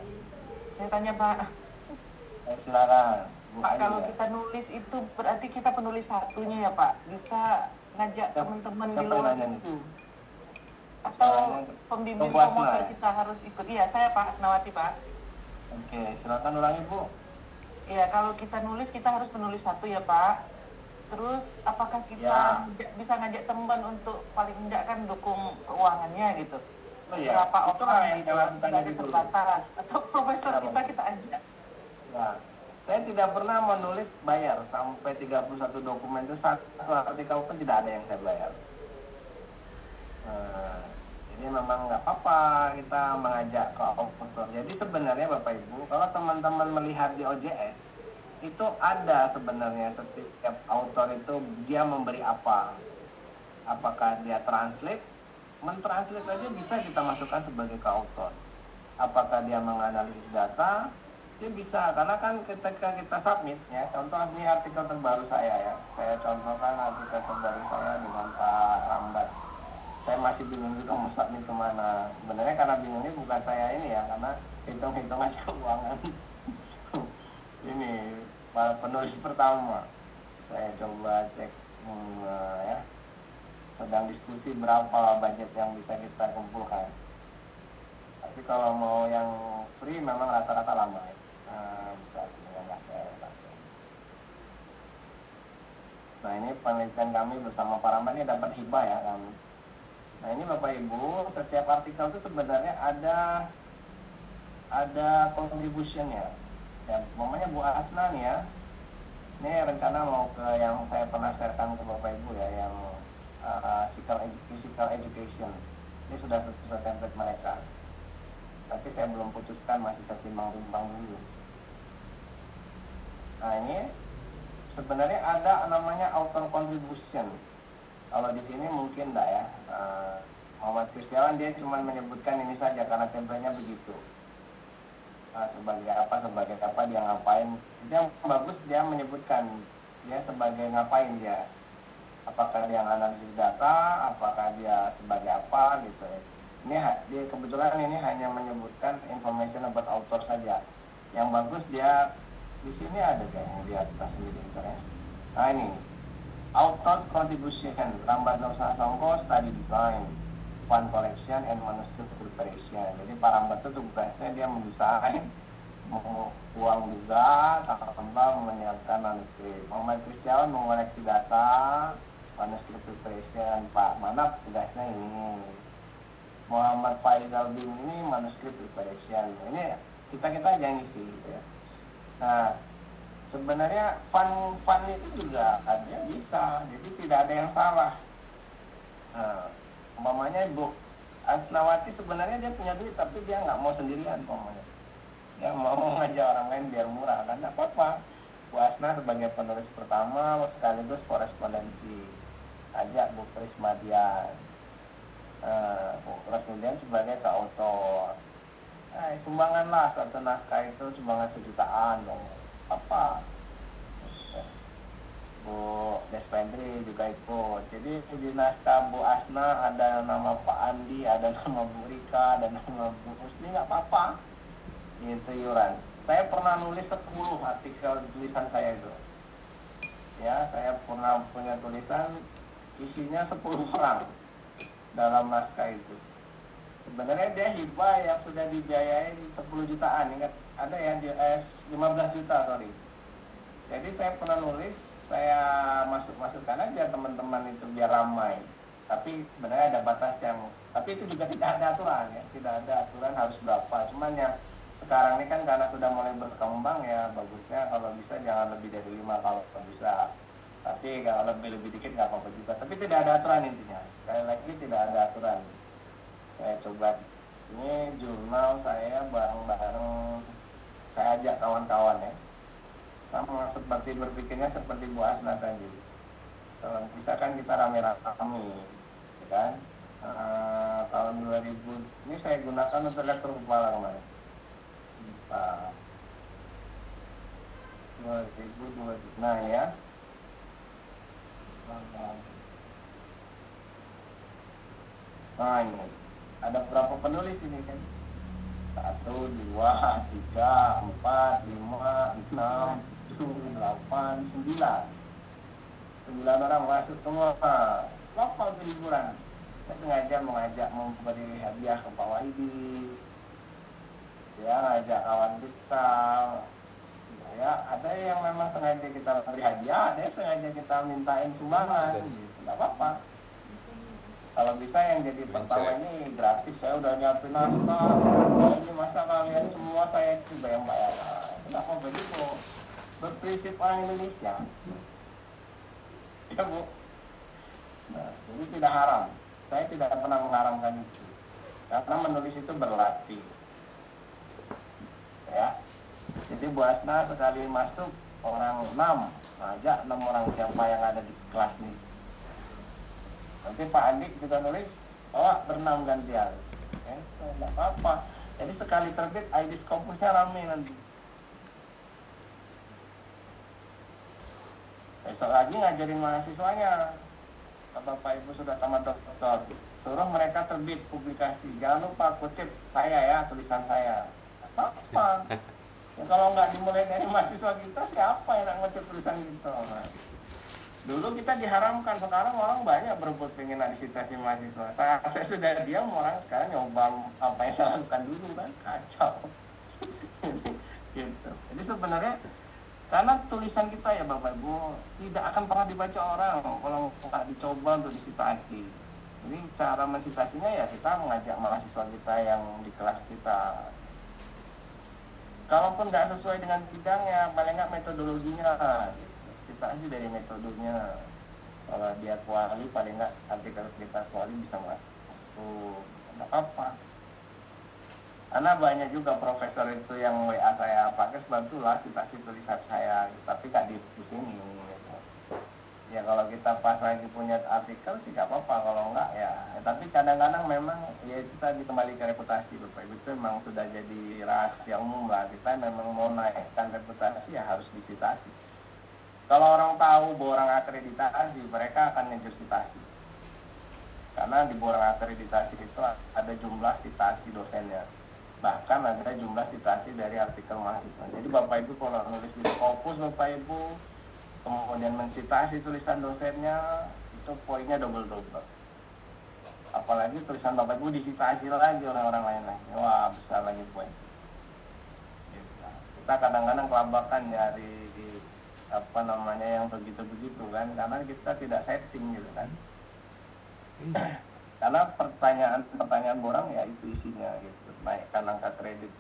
Saya tanya Pak. Silakan. Pak, kalau kita nulis itu berarti kita penulis satunya ya Pak? Bisa ngajak teman-teman di luar itu? Atau pembimbing promotor kita harus ikut? Iya, saya Pak Asnawati Pak. Oke, silakan ulangi Bu. Iya, kalau kita nulis kita harus menulis satu ya Pak. Terus apakah kita bisa ngajak teman untuk paling enggak kan dukung keuangannya gitu? Berapa orang gitu? Tidak ada terbatas. Atau profesor kita ajak? Ya. Saya tidak pernah menulis bayar sampai 31 dokumen itu, satu artikel pun tidak ada yang saya bayar. Ini memang nggak apa-apa kita mengajak ke author. Jadi sebenarnya Bapak Ibu, kalau teman-teman melihat di OJS itu ada sebenarnya setiap author itu dia memberi apa. Apakah dia translate? Men-translate aja bisa kita masukkan sebagai co-author. Apakah dia menganalisis data? Dia bisa, karena kan ketika kita submit ya, contoh ini artikel terbaru saya ya, saya contohkan artikel terbaru saya dengan Pak Rambat. Saya masih bingung juga mau submit kemana. Sebenarnya karena bingungnya bukan saya ini ya, karena hitung-hitungan keuangan. Ini penulis pertama, saya coba cek ya, sedang diskusi berapa budget yang bisa kita kumpulkan. Tapi kalau mau yang free memang rata-rata lama ya. Nah ini penelitian kami bersama Pak Rambat ini dapat hibah ya kami. Nah ini Bapak Ibu, setiap artikel itu sebenarnya ada contribution-nya. Ya, namanya Bu Asna nih ya. Ini rencana mau ke yang saya pernah sharekan ke Bapak Ibu ya, yang physical education. Ini sudah template mereka. Tapi saya belum putuskan, masih saya timbang-timbang dulu. Nah ini sebenarnya ada namanya author contribution. Kalau di sini mungkin enggak ya. Muhammad Kristiawan dia cuma menyebutkan ini saja karena template-nya begitu. Sebagai apa dia ngapain. Itu yang bagus, dia menyebutkan dia sebagai ngapain dia. Apakah dia analisis data, apakah dia sebagai apa gitu ya. Dia kebetulan ini hanya menyebutkan information about author saja. Yang bagus dia di sini ada kayaknya di atas sendiri bentar ya. Nah ini nih. Author's contribution, Rambat Nur Sasongko, study design, fund collection, and manuscript preparation. Jadi Pak Rambat itu tugasnya dia mendesain, uang juga, tambah menyiapkan manuskrip. Muhammad Kristiawan mengoleksi data, manuskrip preparation. Pak Manap tugasnya ini. Muhammad Faisal bin ini manuskrip preparation. Ini kita aja yang isi gitu ya. Nah, sebenarnya fun itu juga ada bisa, jadi tidak ada yang salah. Nah, umpamanya Ibu Asnawati sebenarnya dia punya duit tapi dia nggak mau sendirian, umpamanya dia mau ngajak orang lain biar murah, kan nggak apa-apa. Bu Asna sebagai penulis pertama sekaligus korespondensi, ajak Bu Prismadian, Bu Prismadian sebagai koautor. Nah, sumbanganlah satu naskah itu sumbangan 1 jutaan dong. Apa? Bu Despentri juga ikut. Jadi di naskah Bu Asna ada nama Pak Andi, ada nama Bu Rika, ada nama Bu Husni, nggak apa-apa. Gitu yuran. Saya pernah nulis 10 artikel tulisan saya itu. Ya, saya pernah punya tulisan isinya 10 orang dalam naskah itu. Sebenarnya dia hibah yang sudah dibiayain 10 jutaan, ingat ada yang 15 juta, sorry. Jadi saya pernah nulis, saya masukkan aja teman-teman itu biar ramai. Tapi sebenarnya ada batas yang, tapi itu juga tidak ada aturan ya, tidak ada aturan harus berapa. Cuman yang sekarang ini kan karena sudah mulai berkembang ya, bagusnya kalau bisa jangan lebih dari 5 kalau bisa. Tapi kalau lebih dikit nggak apa-apa juga. Tapi tidak ada aturan intinya. Sekali lagi tidak ada aturan. Saya coba, ini jurnal saya bareng-bareng, saya ajak kawan-kawan ya, sama seperti berpikirnya seperti Bu Asna tadi. Kalau bisa kan kita rame-rame, ya kan? Tahun 2000 ini saya gunakan untuk rektor kepala kemarin. 2020, nah ya. Nah ini. Ada berapa penulis ini kan? 1, 2, 3, 4, 5, 6, 7, 8, 9. 9 orang masuk semua. Apa untuk hiburan? Saya sengaja mengajak memberi hadiah ke Pak Wahidi. Ya, ngajak kawan kita. Ya, ada yang memang sengaja kita beri hadiah, ada yang sengaja kita mintain sumbangan. Tidak apa-apa. Kalau bisa yang jadi pertama ini gratis, saya udah nyiapin naskah. Ini masa kalian semua saya coba yang bayar. Kenapa begitu? Berprinsip orang Indonesia. Ya Bu. Nah, ini tidak haram. Saya tidak pernah mengharamkan itu. Karena menulis itu berlatih. Ya. Jadi Bu Asna sekali masuk orang 6, ajak 6 orang siapa yang ada di kelas nih. Nanti Pak Andik juga nulis, bernam gantian. Tidak apa-apa. Jadi sekali terbit, ID Scopusnya rame nanti. Besok lagi ngajarin mahasiswanya. Bapak Ibu sudah tamat doktor, suruh mereka terbit publikasi. Jangan lupa kutip saya ya, tulisan saya. Apa-apa. Ya, kalau nggak dimulai dari mahasiswa kita, siapa yang nak ngutip tulisan kita? Dulu kita diharamkan, sekarang orang banyak berebut pengen disitasi mahasiswa. Saya sudah diam, orang sekarang nyoba apa yang saya lakukan dulu kan, kacau. Gitu. Jadi sebenarnya karena tulisan kita ya Bapak Ibu tidak akan pernah dibaca orang kalau nggak dicoba untuk disitasi. Jadi cara mensitasinya ya kita mengajak mahasiswa kita yang di kelas kita. Kalaupun nggak sesuai dengan bidangnya, paling nggak metodologinya. Sitasi dari metodenya. Kalau dia kuali, paling nggak artikel kita kuali bisa masuk. Nggak apa-apa. Karena banyak juga profesor itu yang WA saya pakai sebab itulah sitasi tulisan saya, tapi nggak di sini. Gitu. Ya kalau kita pas lagi punya artikel sih nggak apa-apa, kalau nggak ya. Tapi kadang-kadang memang ya itu tadi kembali ke reputasi Bapak Ibu, itu memang sudah jadi rahasia umum lah. Kita memang mau naikkan reputasi ya harus disitasi. Kalau orang tahu bahwa orang akreditasi, mereka akan ngejar sitasi. Karena di borang akreditasi itu ada jumlah sitasi dosennya. Bahkan ada jumlah sitasi dari artikel mahasiswa. Jadi Bapak Ibu kalau nulis di Scopus, Bapak Ibu kemudian mensitasi tulisan dosennya, itu poinnya double. Apalagi tulisan Bapak Ibu disitasi lagi oleh orang lain lagi, wah besar lagi poin. Kita kadang-kadang kelabakan nyari yang begitu-begitu kan, karena kita tidak setting gitu kan. Karena pertanyaan orang ya itu isinya gitu, naikkan angka kredit.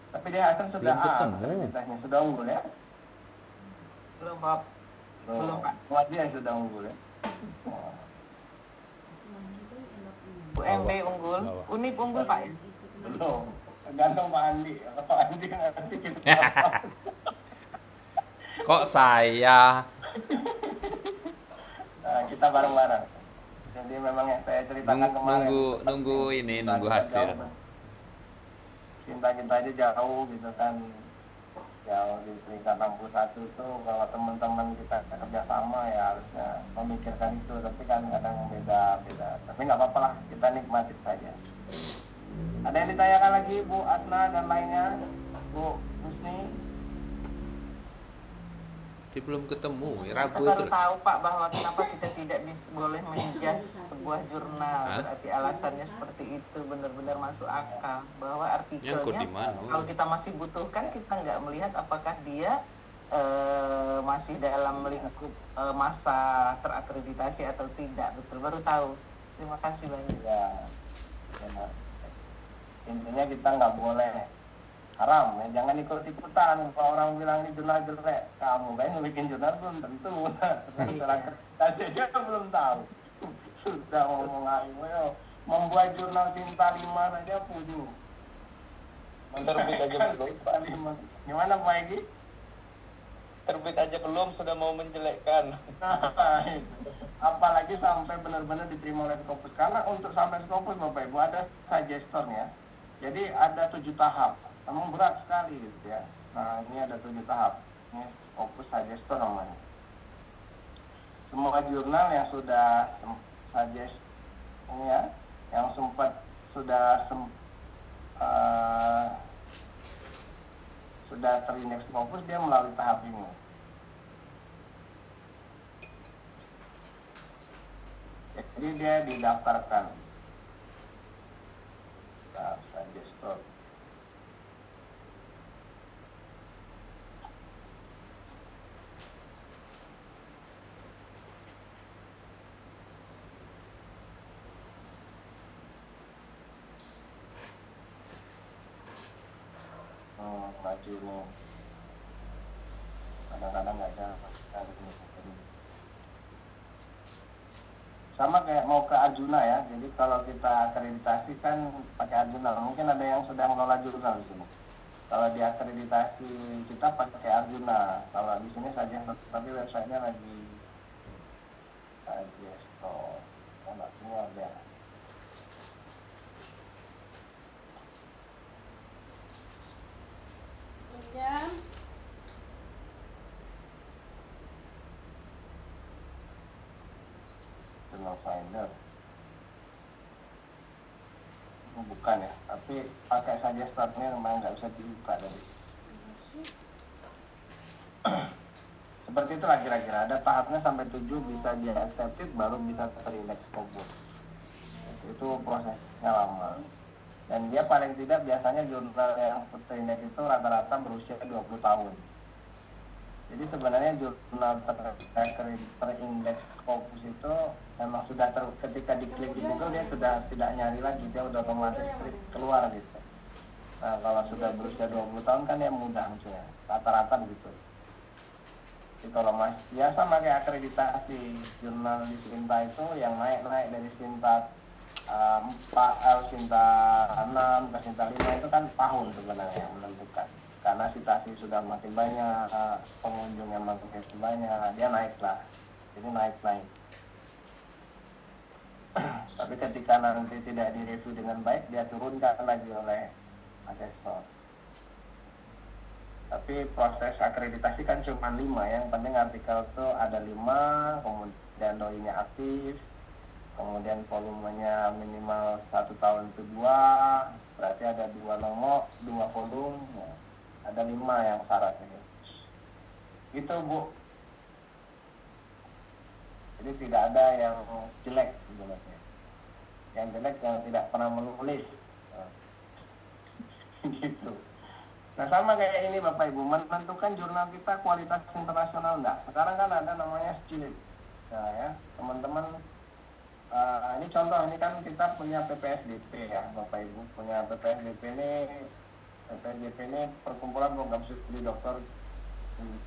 Tapi di Hasan sudah kreditasnya sudah unggul ya? Belum Pak. Belum Pak. Dia sudah unggul ya? UMB unggul, Unip unggul Pak ya? Belum. Tergantung Pak Andi. Pak Andi nanti kita Kok saya? Nah, kita bareng-bareng. Jadi memang yang saya ceritakan kemarin. Nunggu hasil. Sinta kita aja jauh gitu kan. Jauh di peringkat 61 itu kalau teman-teman kita kerjasama ya harusnya memikirkan itu. Tapi kan kadang beda. Tapi nggak apa-apa lah, kita nikmati saja. Ada yang ditanyakan lagi Bu Asna dan lainnya? Bu Husni? Belum ketemu ya, Rabu kita baru itu. tahu Pak bahwa kenapa kita tidak boleh menjas sebuah jurnal. Berarti alasannya seperti itu, benar-benar masuk akal bahwa artikelnya kalau kita masih butuhkan, kita nggak melihat apakah dia masih dalam lingkup masa terakreditasi atau tidak. Betul, baru tahu. Terima kasih banyak. Ya. Intinya kita nggak boleh haram ya, jangan ikut-ikutan. Kalau orang bilang ini jurnal jelek, kamu kan bikin jurnal belum tentu. Kasih aja belum tahu. Sudah ngomong ayo membuat jurnal Sinta 5 saja pusing. Terbit aja belum. Gimana Pak Egi? Terbit aja belum sudah mau menjelekkan. Apalagi sampai benar-benar diterima oleh Scopus. Karena untuk sampai Scopus Bapak Ibu ada suggestornya. Jadi ada 7 tahap. Memang berat sekali gitu ya. Nah ini ada 7 tahap. Ini Scopus Suggestor namanya. Semua jurnal yang sudah suggest ini ya, yang sempat sudah terindeks Scopus, dia melalui tahap ini. Jadi dia didaftarkan. Suggestor. Maju ini kadang-kadang nggak ada sama kayak mau ke Arjuna ya. Jadi kalau kita akreditasi kan pakai Arjuna, mungkin ada yang sudah mengelola jurnal di sini. Kalau di akreditasi kita pakai Arjuna, kalau di sini saja, tapi websitenya lagi Suggestor, nggak keluar ya. Journal Finder bukan ya, tapi pakai saja startnya memang nggak bisa dibuka tadi. Seperti itulah kira-kira, ada tahapnya sampai 7 bisa dia accepted baru bisa terindeks Scopus. Itu prosesnya lama. Dan dia paling tidak biasanya jurnal yang terindeks itu rata-rata berusia 20 tahun. Jadi sebenarnya jurnal terindeks Scopus itu memang sudah ketika diklik di Google dia sudah tidak nyari lagi, dia udah otomatis klik keluar gitu. Nah kalau sudah berusia 20 tahun kan ya mudah munculnya, rata-rata begitu. Jadi kalau ya sama kayak akreditasi jurnal di Sinta itu yang naik dari Sinta 4, Sinta 6 ke Sinta 5 itu kan tahun sebenarnya yang menentukan. Karena citasi sudah makin banyak, pengunjungnya makin banyak, dia naiklah. Jadi naik. Tapi ketika nanti tidak direview dengan baik, dia turunkan lagi oleh asesor. Tapi proses akreditasi kan cuma 5, yang penting artikel itu ada 5, kemudian doi-nya aktif, kemudian volumenya minimal 1 tahun itu 2, berarti ada 2 nomor, 2 volume, ya. Ada 5 yang syaratnya. Gitu Bu. Jadi tidak ada yang jelek sebenarnya. Yang jelek yang tidak pernah menulis. Gitu. Nah sama kayak ini Bapak Ibu, menentukan jurnal kita kualitas internasional enggak. Sekarang kan ada namanya SCILIT. Nah ya teman-teman, ini contoh, ini kan kita punya PPSDP ya Bapak Ibu, punya PPSDP ini Perkumpulan Program Studi Dokter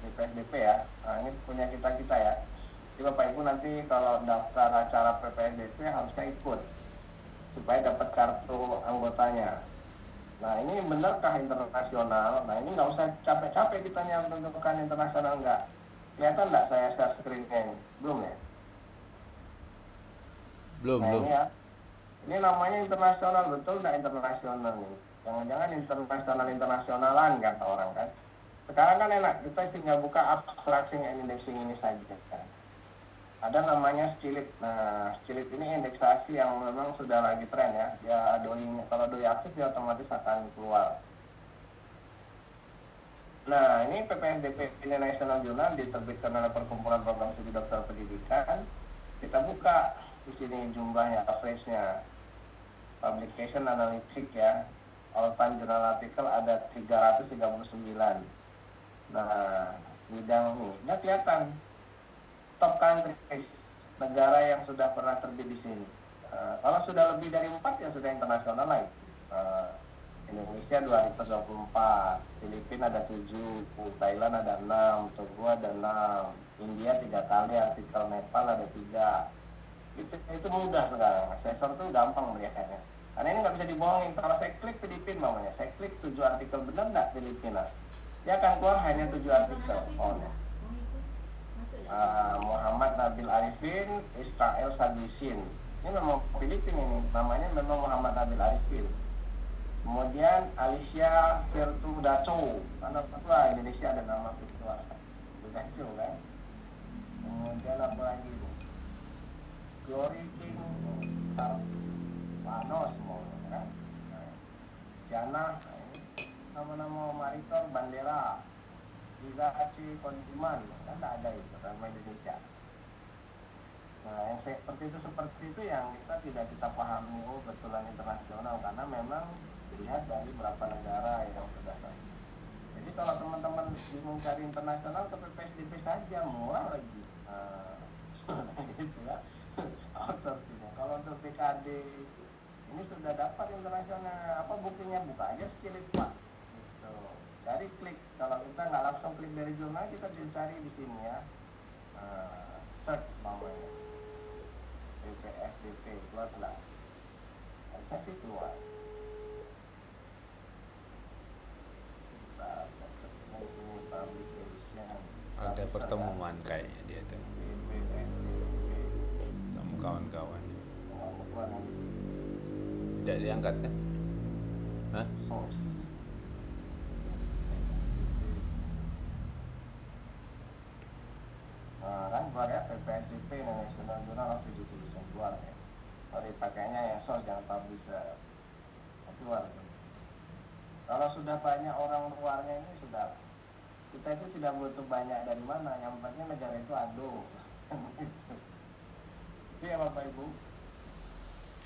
PPSDP ya. Nah ini punya kita ya. Jadi Bapak Ibu nanti kalau daftar acara PPSDP harusnya ikut supaya dapat kartu anggotanya. Nah ini benarkah internasional? Nah ini nggak usah capek-capek kita menentukan internasional nggak. Kelihatan nggak saya share screen-nya ini? Belum ya? Belum. Ini ya. Ini namanya internasional, betul nggak internasional nih? Jangan-jangan internasionalan kata orang kan. Sekarang kan enak, kita tinggal buka abstracting and indexing ini saja kan. Ada namanya SCILIT. Nah, SCILIT ini indeksasi yang memang sudah lagi tren ya. Ya kalau doi aktif dia otomatis akan keluar. Nah, ini PPSDP International Journal diterbitkan oleh Perkumpulan Program Studi Dokter Pendidikan. Kita buka di sini jumlahnya, average-nya. Publication Analytic ya. All time journal artikel ada 339. Nah, bidang nih, udah kelihatan. Top countries, negara yang sudah pernah terbit di sini. Kalau sudah lebih dari 4 ya sudah internasional lah itu. Indonesia 224, Filipina ada 7, Thailand ada 6, Togo ada 6, India 3 kali, artikel Nepal ada 3. Itu mudah sekarang. Asesor tuh gampang melihatnya. Karena ini nggak bisa dibohongin. Kalau saya klik Filipina namanya, saya klik 7 artikel, benar nggak Filipina? Dia akan keluar hanya 7 artikel. Muhammad Nabil Arifin, Israel Sabisin. Ini memang Filipina ini, namanya memang Muhammad Nabil Arifin. Kemudian Alicia Virtu Daco, karena apa Indonesia ada nama Virtu Daco kan. Kemudian apa lagi ini? Glory King Sarpano semua kan. Jana, nama-nama Maritor Bandera. Iza Aceh Kondiman kan ada itu nama Indonesia. Nah yang seperti itu yang kita tidak pahami betulan internasional karena memang dilihat dari berapa negara yang sudah sampai. Jadi kalau teman-teman bingung cari internasional ke PPSDP saja, murah lagi. Gitu ya. Autornya. Kalau untuk TKD ini sudah dapat internasional, apa buktinya? Buka aja SCILIT Pak. Cari klik, kalau kita nggak langsung klik dari jurnal kita bisa cari di sini ya. Search namanya PPSDP, keluar lah. Harusnya sih keluar. Kita masuknya di sini publication. Ada pertemuan kayaknya dia tuh PPSDP sama kawan-kawan. Keluar di sini. Tidak diangkat kan? Hah? Source. Kan keluar ya PPSDP International Journal of Education keluar ya. Sorry pakainya ya source jangan publisher. Keluar tuh. Kalau sudah banyak orang luarnya ini sudah, kita itu tidak butuh banyak dari mana, yang penting negara itu ado. Itu ya Bapak Ibu.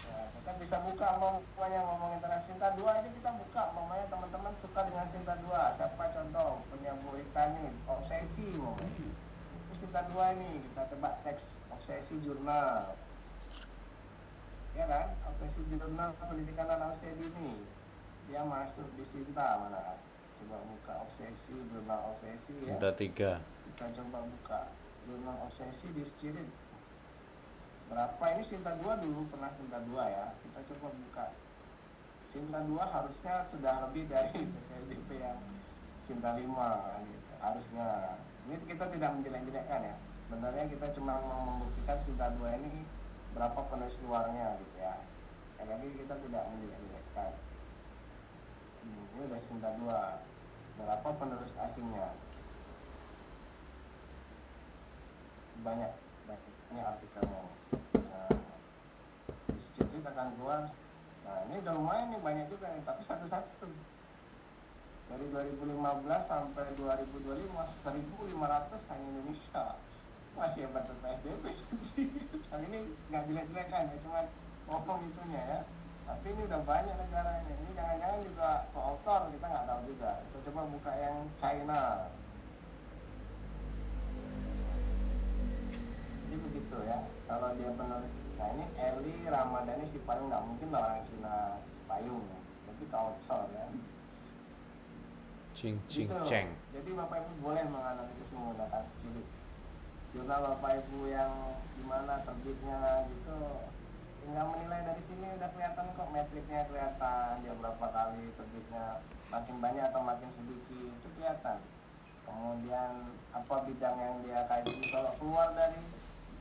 Nah, kita bisa buka ngomong internasional Sinta 2 aja kita buka, mamanya teman-teman suka dengan Sinta 2. Siapa contoh punya Bu Rikani, obsesi mamanya. Sinta 2 nih, kita coba teks obsesi jurnal. Ya kan? Obsesi jurnal pendidikan anak usia dini. Dia masuk di Sinta mana? Coba buka obsesi, jurnal obsesi ya. Sinta 3. Kita coba buka jurnal obsesi di SCILIT. Berapa ini Sinta 2 dulu pernah Sinta 2 ya. Kita coba buka. Sinta 2 harusnya sudah lebih dari PPSDP yang Sinta 5 gitu. Harusnya. Ini kita tidak menjelek-jelekkan ya. Sebenarnya kita cuma mau membuktikan Sinta 2 ini berapa penulis luarnya gitu ya. Sekali lagi kita tidak menjelek-jelekkan. Ini udah Sinta 2. Berapa penulis asingnya? Banyak. Ini artikelnya. Nah, di SCILIT akan keluar. Nah ini udah lumayan nih, banyak juga nih. Tapi satu-satu. Dari 2015 sampai 2025 1.500 hanya Indonesia. masih hebat PSDB. Tapi ini nggak jelek-jelek kan ya, cuma ngomong itunya ya. Tapi ini udah banyak negaranya. Ini jangan-jangan juga koautor, kita nggak tahu juga. Kita coba buka yang China. Jadi begitu ya. Kalau dia penulis, nah ini Eli Ramadhani Sipayung, nggak mungkin lah orang Cina Sipayung. Berarti koautor ya. Cing cing Gitu. ceng. Jadi Bapak Ibu boleh menganalisis menggunakan secilik. Jurnal Bapak Ibu yang gimana terbitnya gitu, tinggal menilai dari sini udah kelihatan kok, metriknya kelihatan, dia berapa kali terbitnya, makin banyak atau makin sedikit itu kelihatan. Kemudian apa bidang yang dia kaji, kalau keluar dari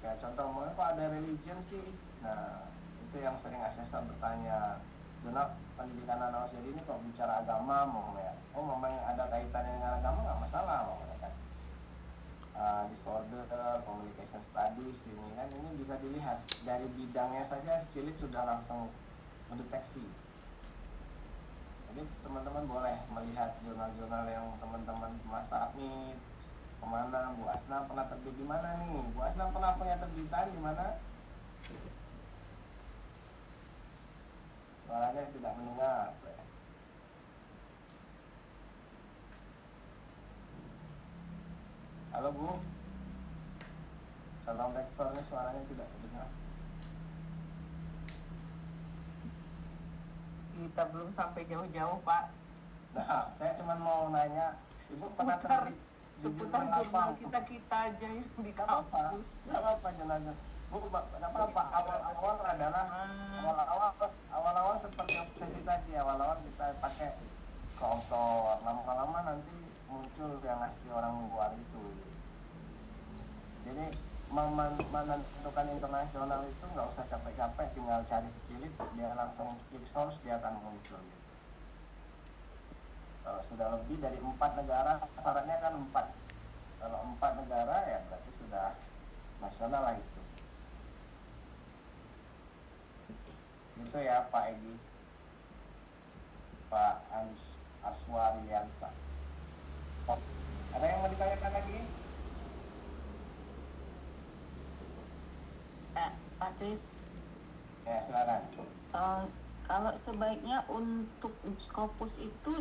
ya contoh kok ada religion sih, nah itu yang sering asesor bertanya, jurnal pendidikan anak usia dini kok bicara agama mau ya, oh memang ada kaitannya dengan agama nggak masalah mau ya kan. Disorder, communication studies ini kan, ini bisa dilihat dari bidangnya saja Cilik sudah langsung mendeteksi. Jadi teman-teman boleh melihat jurnal-jurnal yang teman-teman Mas submit kemana. Bu Asna pernah terbit di mana nih? Bu Asna pernah punya terbitan di mana? Suaranya tidak mendengar saya. Halo Bu, calon rektor ini suaranya tidak terdengar. Kita belum sampai jauh-jauh, Pak. Nah, saya cuma mau nanya, Ibu pernah terbit di Seputar jurnal jurnal apa? kita aja yang di Gak apa-apa, kampus. gak apa-apa jenazah. Bu, gak apa-apa. Awal-awal adalah awal-awal seperti obsesi tadi. Awal-awal kita pakai koautor, lama-lama nanti muncul yang asli orang luar itu. Jadi menentukan internasional itu nggak usah capek-capek, tinggal cari Cilik, dia langsung klik source, dia akan muncul gitu. Kalau sudah lebih dari 4 negara, syaratnya kan 4. Kalau 4 negara ya berarti sudah nasional lah itu. Gitu ya Pak Egi, Pak Aswariansa. Ada yang mau ditanyakan lagi? Pak Kris, Ya silakan. kalau sebaiknya untuk Scopus itu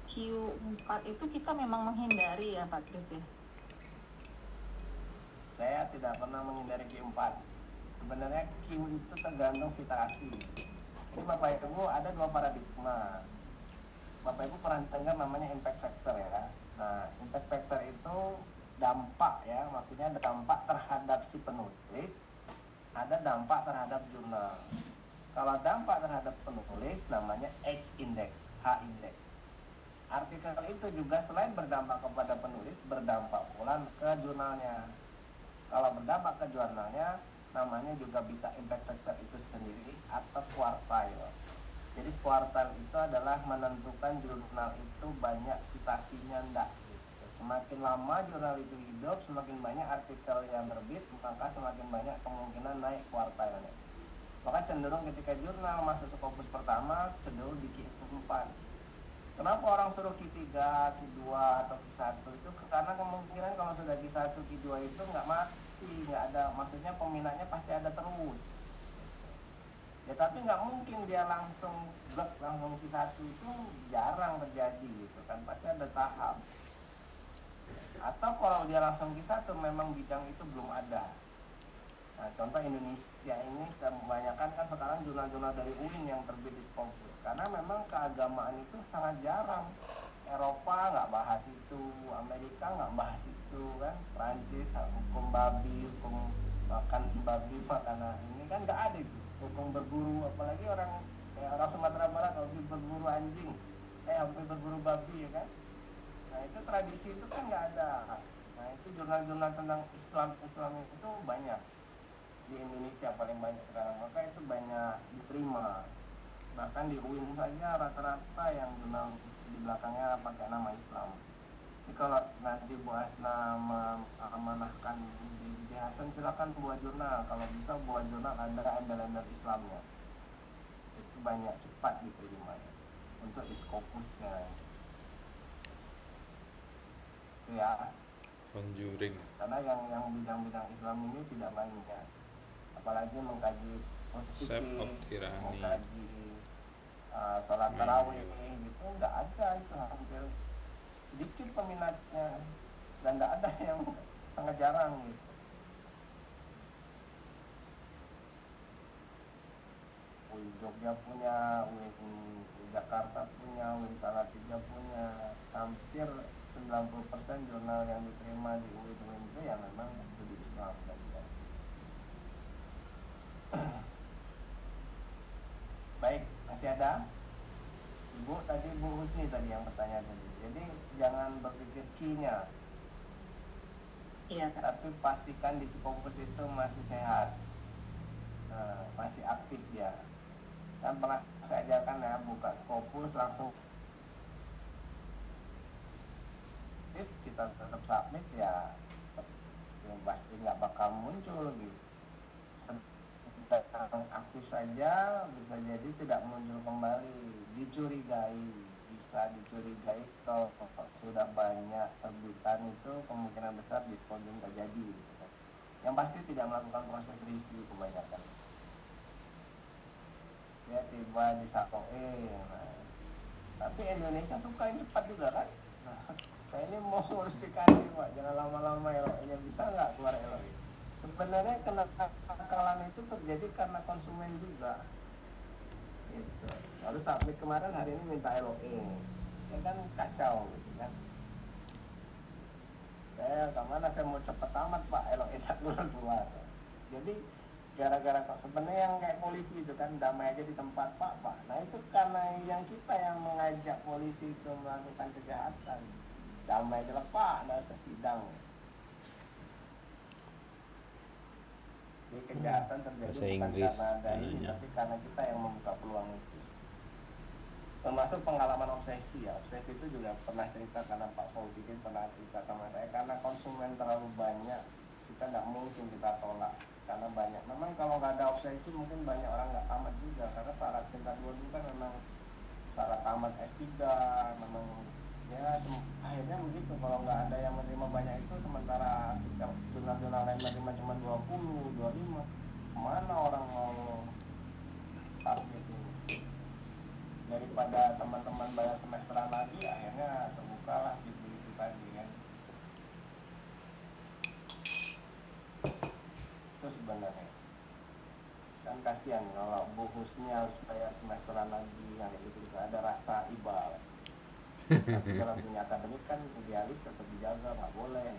Q4 itu kita memang menghindari ya Pak Kris ya? Saya tidak pernah menghindari Q4. Sebenarnya Q itu tergantung situasi. Jadi Bapak Ibu ada 2 paradigma. Bapak Ibu pernah dengar namanya impact factor ya. Nah, impact factor itu dampak ya, maksudnya dampak terhadap si penulis, ada dampak terhadap jurnal. Kalau dampak terhadap penulis namanya H-index, H-index. Artikel itu juga selain berdampak kepada penulis, berdampak pula ke jurnalnya. Kalau berdampak ke jurnalnya, namanya juga bisa impact factor itu sendiri atau quartile. Jadi quartile itu adalah menentukan jurnal itu banyak citasinya enggak. Semakin lama jurnal itu hidup, semakin banyak artikel yang terbit, maka semakin banyak kemungkinan naik kuartilnya. Maka cenderung ketika jurnal masuk Scopus pertama, cenderung di Q4. Kenapa orang suruh Q3, Q2, atau Q1 itu? Karena kemungkinan kalau sudah Q1, Q2 itu nggak mati, nggak ada, maksudnya peminatnya pasti ada terus. Ya tapi nggak mungkin dia langsung Q1 itu jarang terjadi gitu kan, pasti ada tahap. Atau kalau dia langsung Q1 memang bidang itu belum ada. Nah, contoh Indonesia ini kebanyakan kan sekarang jurnal-jurnal dari UIN yang terbit di Scopus, karena memang keagamaan itu sangat jarang. Eropa nggak bahas itu, Amerika nggak bahas itu kan, Prancis hukum babi, hukum makan babi, makanan ini kan nggak ada itu. Hukum berburu, apalagi orang Sumatera Barat hobi berburu anjing, hobi berburu babi ya kan. Nah itu tradisi itu kan nggak ada. Nah itu jurnal-jurnal tentang Islam itu banyak di Indonesia, paling banyak sekarang, maka itu banyak diterima. Bahkan di UIN saja rata-rata yang jurnal di belakangnya pakai nama Islam. Jadi kalau nanti Bu Asna mengamanahkan di Hasan, silakan buat jurnal. Kalau bisa buat jurnal ada embel-embel Islamnya, itu banyak cepat diterimanya untuk Scopusnya. Itu ya. Conjuring. Karena yang bidang-bidang Islam ini tidak banyak, apalagi mengkaji Chef fikih, of Tirani. mengkaji sholat tarawih gitu, nggak ada, itu hampir sedikit peminatnya, dan nggak ada yang sangat jarang gitu. UIN Jogja punya, UIN Jakarta punya, UIN Salatiga punya. Hampir 90% jurnal yang diterima di UIN itu ya memang studi Islam dan ya. Baik, masih ada? Ibu tadi, Bu Husni tadi yang bertanya tadi. Jadi jangan berpikir key-nya, Iya, Kak. tapi pastikan di Scopus itu masih sehat, masih aktif dia. Kan pernah saya ajarkan ya, buka Scopus langsung aktif, kita tetap submit ya, yang pasti nggak bakal muncul gitu. Sedang aktif saja bisa jadi tidak muncul kembali, dicurigai, bisa dicurigai kalau sudah banyak terbitan itu kemungkinan besar diskon bisa jadi gitu kan. Yang pasti tidak melakukan proses review kebanyakan. Ya tiba di sakoin. Nah, tapi Indonesia suka yang cepat juga kan. Nah, saya ini mau ngurus PKD Pak, jangan lama-lama LOE-nya, bisa nggak keluar LOE. Sebenarnya kenakalan itu terjadi karena konsumen juga gitu. Harus submit kemarin, hari ini minta LOE, ya kan kacau gitu kan. Saya kemana, saya mau cepet amat Pak, LOE tak keluar. Jadi gara-gara sebenarnya yang kayak polisi itu kan, damai aja di tempat Pak. Nah itu karena yang kita yang mengajak polisi itu melakukan kejahatan. Damai aja lah Pak, nggak usah sidang. Jadi kejahatan terjadi bukan karena ada ini, tapi karena kita yang membuka peluang itu. Termasuk pengalaman obsesi ya. Obsesi itu juga pernah cerita, karena Pak Fauzikin pernah cerita sama saya, karena konsumen terlalu banyak, kita nggak mungkin kita tolak. Karena banyak, memang kalau nggak ada obsesi mungkin banyak orang nggak tamat juga, karena syarat cinta dua itu kan memang syarat tamat S3, memang ya akhirnya begitu. Kalau nggak ada yang menerima banyak itu, sementara artikel jurnal-jurnal lain menerima cuma 20, 25, kemana orang mau submit itu? Daripada teman-teman bayar semesteran lagi, akhirnya terbukalah gitu itu tadi kan. Itu sebenarnya kan kasihan kalau Bu Husni harus bayar semesteran lagi, yang kayak gitu ada rasa iba. Tapi kalau dunia akademik kan idealis tetap dijaga, nggak boleh.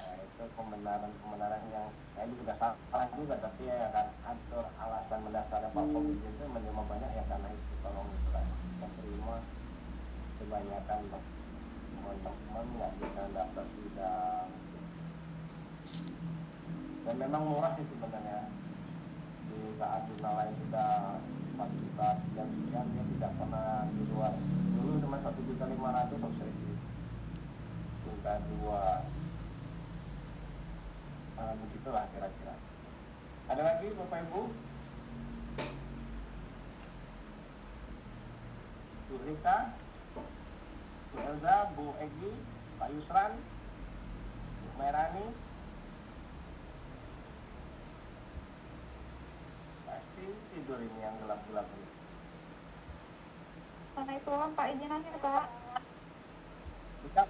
Nah itu pembenaran yang saya juga salah juga, tapi ya kan atur alasan mendasarnya Pak Fauzi itu menerima banyak ya karena itu. Kalau nggak terima kebanyakan teman-teman nggak bisa daftar sidang. Dan memang murah sih sebenarnya. Di saat jurnal lain sudah 4 juta sekian dia tidak pernah di luar. Dulu cuma 1.500.000 obsesi itu. Singkat 2. Begitulah kira-kira. Ada lagi Bapak Ibu? Bu Rika, Bu Elza, Bu Egi, Pak Yusran, Bu Merani. Pasti tidur ini yang gelap-gelap ini. Assalamualaikum Pak, izin aja Pak. Rika?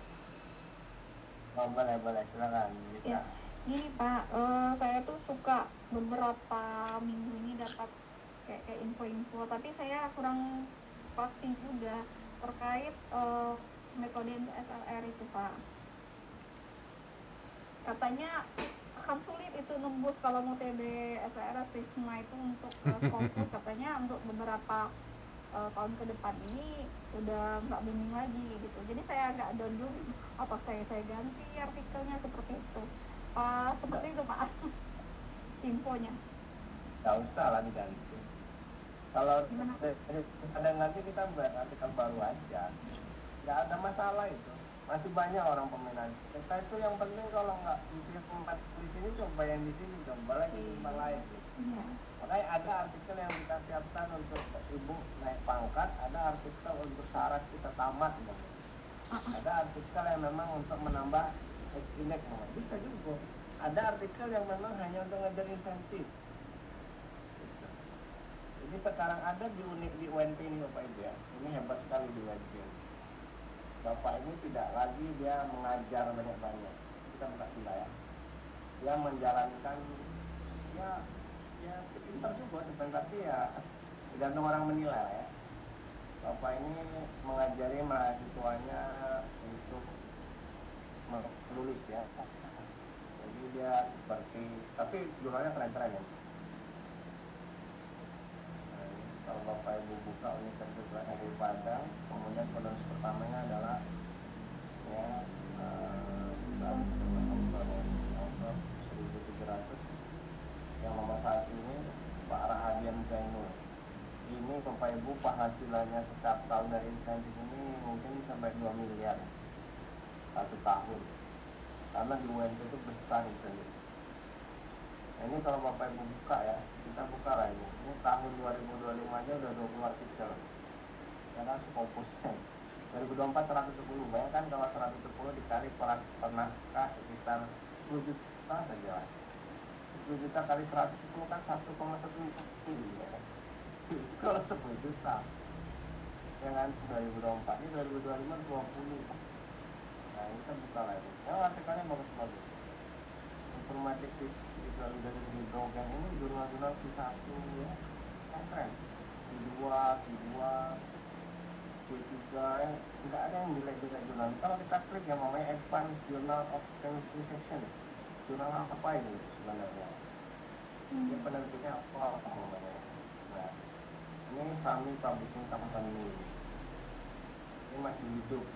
Oh, boleh, silakan Rika. Ya, gini Pak, saya tuh suka beberapa minggu ini dapat kayak info-info, tapi saya kurang pasti juga terkait metode SLR itu Pak. Katanya akan sulit itu nembus kalau mau TB SLR Prisma itu untuk Scopus. Katanya untuk beberapa tahun ke depan ini udah nggak booming lagi gitu. Jadi saya agak down dulu, apa saya ganti artikelnya seperti itu. Seperti itu Pak infonya. Gak usah lah diganti. Kalau ada nanti kita buat artikel baru aja, nggak ada masalah itu. Masih banyak orang peminat kita itu. Yang penting kalau nggak diterima di sini, coba yang di sini, coba lagi di tempat lain gitu. Makanya ada artikel yang kita siapkan untuk ibu naik pangkat, ada artikel untuk syarat kita tamat gitu. Ada artikel yang memang untuk menambah index, bisa juga. Ada artikel yang memang hanya untuk ngejar insentif. Jadi sekarang ada di UNP ini Bapak Ibu ya. Ini hebat sekali di UNP. Bapak ini tidak lagi dia mengajar banyak-banyak. Kita buka sila ya. Dia menjalankan ya pintar juga sebenarnya, tapi ya tergantung orang menilai ya. Bapak ini mengajari mahasiswanya untuk menulis ya. Jadi dia seperti, tapi jurnalnya keren-keren ya. Kalau Bapak Ibu buka Universitas Negeri Padang, kemudian penulis pertamanya adalah ya autor 1700, yang nomor 1 ini Pak Rahadian Zainul. Ini Bapak Ibu penghasilannya setiap tahun dari insentif ini mungkin sampai 2 miliar 1 tahun, karena di UNP itu besar insentif. Nah, ini kalau Bapak Ibu buka ya, kita buka lah ini tahun 2025 aja udah 20 artikel ya kan, Scopusnya 2024 110. Bayangkan kalau 110 dikali per naskah sekitar 10 juta saja lah. 10 juta kali 110 kan 1,1 miliar ya. Itu kalau 10 juta ya kan, 2024 ini 2025 20. Nah kita buka lagi ya, artikelnya bagus-bagus. Informatif visualisasi hidrogen ini jurnal-jurnal Q1 ya, keren. Q2, Q3 ya, nggak ada yang jelek-jelek jurnal. Kalau kita klik yang namanya Advanced Journal of Chemistry Section, jurnal apa ini sebenarnya? Dia penerbitnya apa namanya? Nah, ini Sami Publishing Company, ini masih hidup.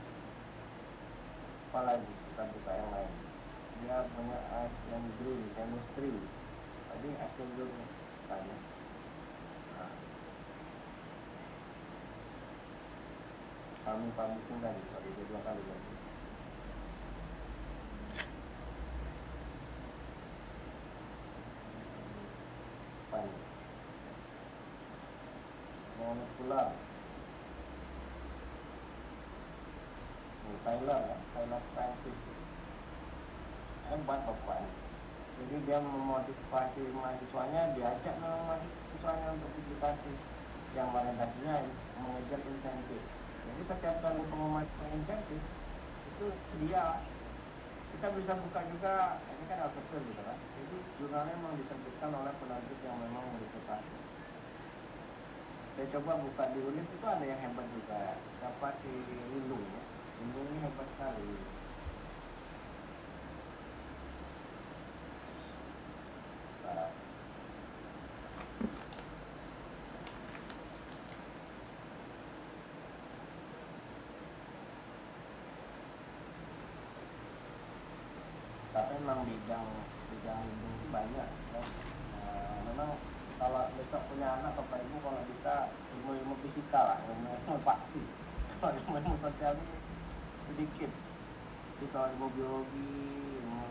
Apalagi kita buka yang lain. Dia punya Asian Green Chemistry, tadi Asian Green banyak. Nah, Sami Publishing tadi, sorry, dia 2 kali bagus. Molekular Taylor Francis, hebat Bapak. Jadi dia memotivasi mahasiswanya, diajak memang mahasiswanya untuk publikasi yang orientasinya mengejar insentif. Jadi setiap kali pengumuman insentif itu kita bisa buka juga, ini kan Elsevier gitu kan. Jadi jurnalnya memang diterbitkan oleh penerbit yang memang berreputasi. Saya coba buka di UNIP itu ada yang hebat juga. Siapa si Lindung ya? Lindung ini hebat sekali. Tapi memang bidang Lindung itu banyak ya. Memang kalau besok punya anak Bapak Ibu, kalau bisa ilmu fisika lah, ilmu pasti. Kalau ilmu sosial ini sedikit. Jadi kalau ilmu biologi, ilmu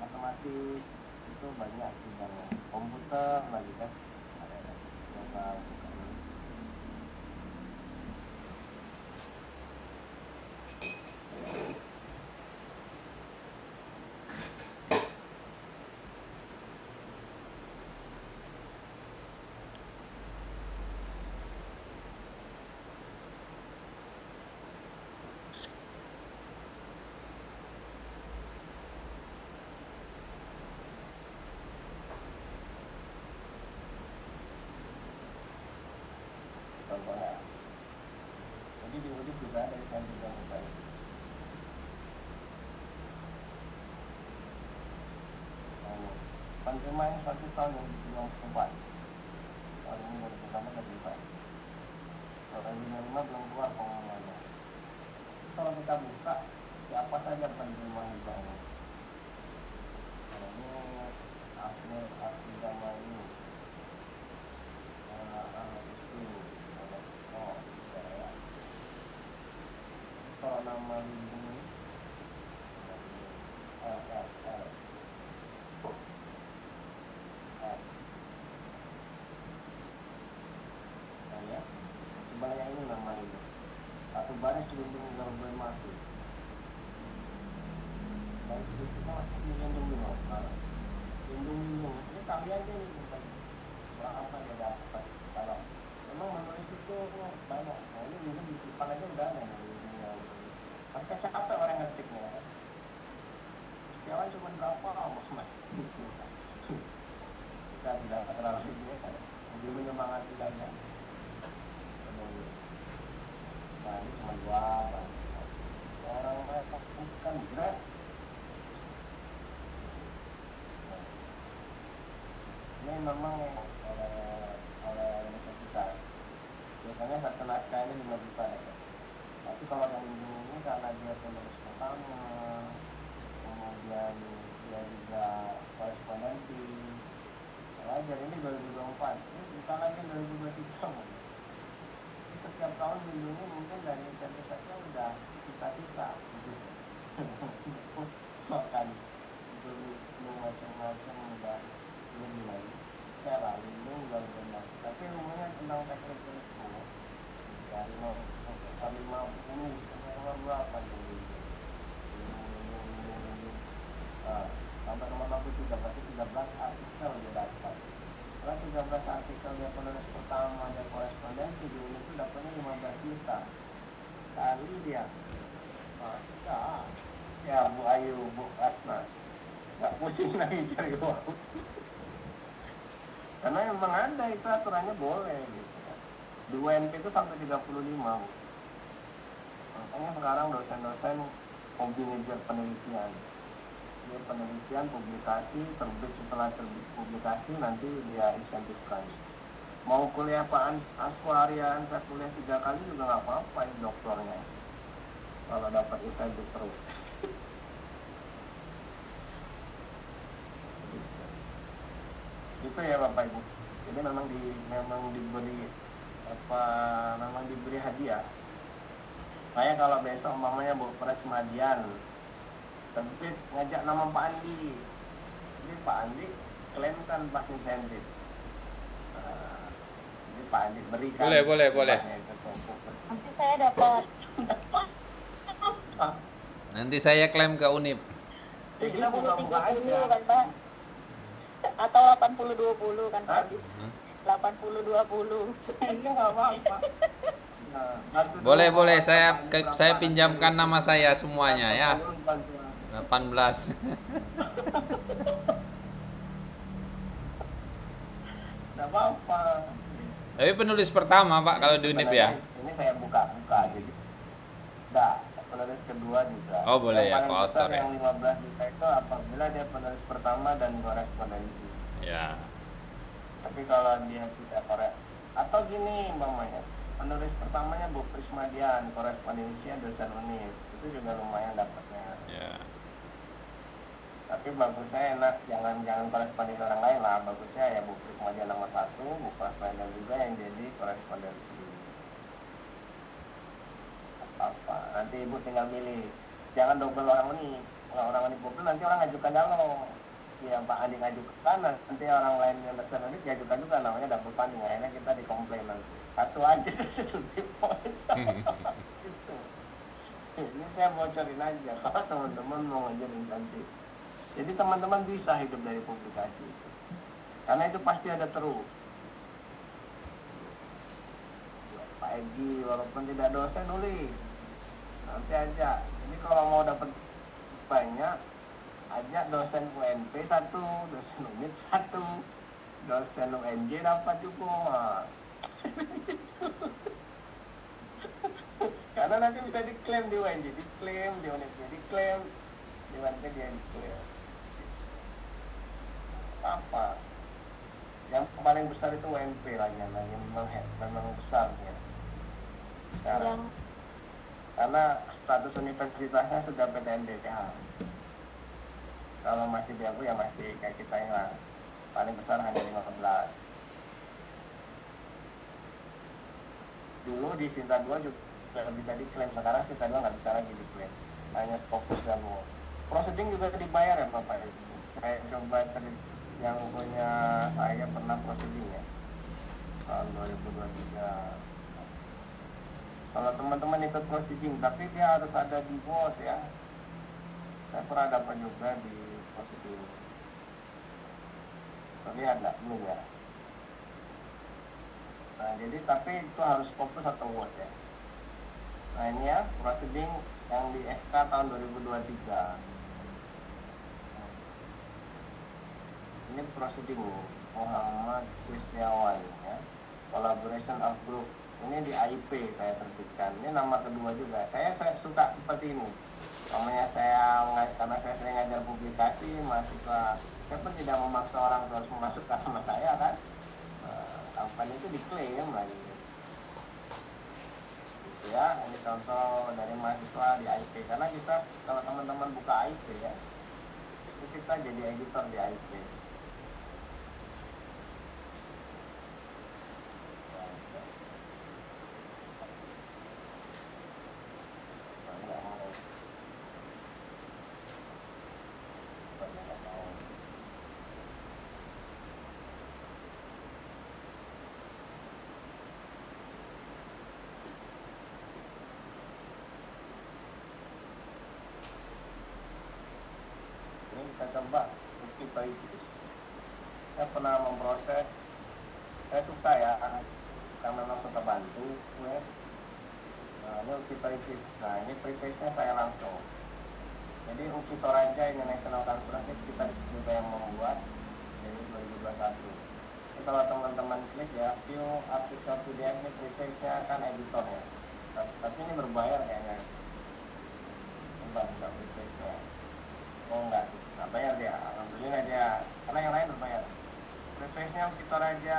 matematik itu banyak bidangnya. Komputer lagi kan ada coba bukan. Contohnya, jadi di UNIP juga ada insentif yang baik. Penerimaan 1 tahun yang belum keluar, soal ini baru pertama lebih baik. Kalau 2005 belum keluar pengumumannya. Kalau kita buka, siapa saja penerima hibahnya? Kalau ini Afri Zamani, Agustin. Ya. Kalau nama ini LLL F, nah ya, sebanyak ini nama ini 1 baris lindung gangguan masif. Baris lindung masih lindung dulu. Lindung ini kali aja nih berapa dia dapat. Kalau memang menulis itu banyak, nah ini lindung di depan aja udah ada lindungnya. Sampai capek orang ngetiknya. Setiawan cuma berapa? Kita tidak terlalu ini kan, lebih menyemangati saja. Nah ini cuma 2 orang kan jerat. Ini memang oleh universitas. Biasanya satu naskah ini 5 juta ya. Tapi kalau yang lindung ini karena dia penulis pertama, kemudian dia juga korespondensi, wajar ini 2024, ini bukan lagi 2023. Jadi setiap tahun lindungi mungkin dari insentif saja udah sisa-sisa gitu. Makan dulu macam-macam udah belum lagi. Ya lah lindung juga belum masuk. Tapi umumnya tentang teknik itu dari 50 sampai berapa dulu. Sampai nomor 63, berarti 13 artikel dia dapat. Kalau 13 artikel dia penulis pertama dan korespondensi di UNI itu dapatnya 15 juta kali dia. Sudah ya Bu Ayu, Bu Asna, nggak pusing lagi cari uang. Karena emang ada itu aturannya boleh gitu. Di UNP itu sampai 35 Bu. Makanya sekarang dosen-dosen hobi ngejar penelitian. Dia penelitian, publikasi, terbit setelah terbit publikasi nanti dia insentifkan. Mau kuliah Pak Aswarian, saya kuliah 3 kali juga nggak apa-apa ya doktornya. Kalau dapat insentif terus. Itu ya Bapak Ibu. Jadi memang diberi diberi hadiah. Makanya kalau besok umpamanya Bu Pres Madian terbit ngajak nama Pak Andi, jadi Pak Andi klaimkan pas insentif. Jadi Pak Andi berikan. Boleh. Nanti saya dapat. Nanti saya klaim ke Unip. Ya, kita buka-buka aja. Kan, Pak? Atau 80-20 kan Pak? 80-20. Ini nggak apa-apa. Boleh, saya pinjamkan nama saya semuanya ya. 18. Nggak apa-apa. Tapi penulis pertama Pak kalau di Unip ya. Ini saya buka-buka jadi. Penulis kedua juga. Oh boleh ya, paling besar co-author ya. Yang 15 juta itu apabila dia penulis pertama dan korespondensi. Ya. Tapi kalau dia tidak atau gini umpamanya, penulis pertamanya Bu Prismadian, korespondensinya dosen Unip, itu juga lumayan dapatnya. Ya. Tapi bagusnya enak, jangan korespondensi orang lain lah. Bagusnya ya Bu Prismadian nomor 1, Bu Prismadian juga yang jadi korespondensi. Apa nanti Ibu tinggal milih, jangan double orang ini. Kalau orang ini double nanti orang ngajukan kalau yang Pak Andi ngajukan, nanti orang lain yang dosen Unip diajukan juga, namanya double funding. Akhirnya kita dikomplain nanti. Satu aja dosen Unip itu. Ini saya bocorin aja kalau teman-teman mau ngajar insentif. Jadi teman-teman bisa hidup dari publikasi itu, karena itu pasti ada terus. Pak Egi walaupun tidak dosen nulis, nanti aja. Jadi kalau mau dapat banyak, ajak dosen UNP 1, dosen UNIT 1, dosen UNJ dapat juga. Karena nanti bisa diklaim di UNJ, diklaim di UNIT, diklaim di UNP, dia diklaim. Apa? Yang paling besar itu UNP lagi memang besarnya sekarang. Karena status universitasnya sudah PTN-BPH. Kalau masih BAU ya masih kayak kita yang lah. Paling besar hanya 15. Dulu di Sinta 2 juga bisa diklaim, sekarang Sinta 2 nggak bisa lagi diklaim. Hanya Scopus dan MUS. Proceeding juga dibayar ya Bapak Ibu. Saya coba cerita yang punya saya pernah proceeding ya tahun 2023. Kalau teman-teman ikut proceeding, tapi dia harus ada di BOS ya. Saya pernah dapat juga di proceeding. Lihat nggak? Belum ya? Nah, jadi tapi itu harus fokus atau WOS ya. Nah ini ya, proceeding yang di SK tahun 2023. Ini proceeding Muhammad Kristiawan ya. Collaboration of Group. Ini di AIP saya terbitkan. Ini nama kedua juga. Saya suka seperti ini. Namanya karena saya sering ngajar publikasi, mahasiswa saya pun tidak memaksa orang harus memasukkan nama saya kan. Kapan itu diklaim lagi. Gitu ya, ini contoh dari mahasiswa di AIP. Karena kita kalau teman-teman buka AIP ya, itu kita jadi editor di AIP. Kita coba Ukitoichis. Saya pernah memproses, saya suka ya, karena memang suka bantu ya. Nah, ini Ukitoichis. Nah ini preface-nya saya langsung. Jadi Ukitoraja International Conference kita juga yang membuat dari 2021. Jadi kalau teman-teman klik ya, view artikel PDF ini preface-nya kan editornya. Tapi ini berbayar kayaknya. Coba buka preface-nya. Oh enggak bayar dia, alhamdulillah dia, karena yang lain berbayar. Preface-nya kita raja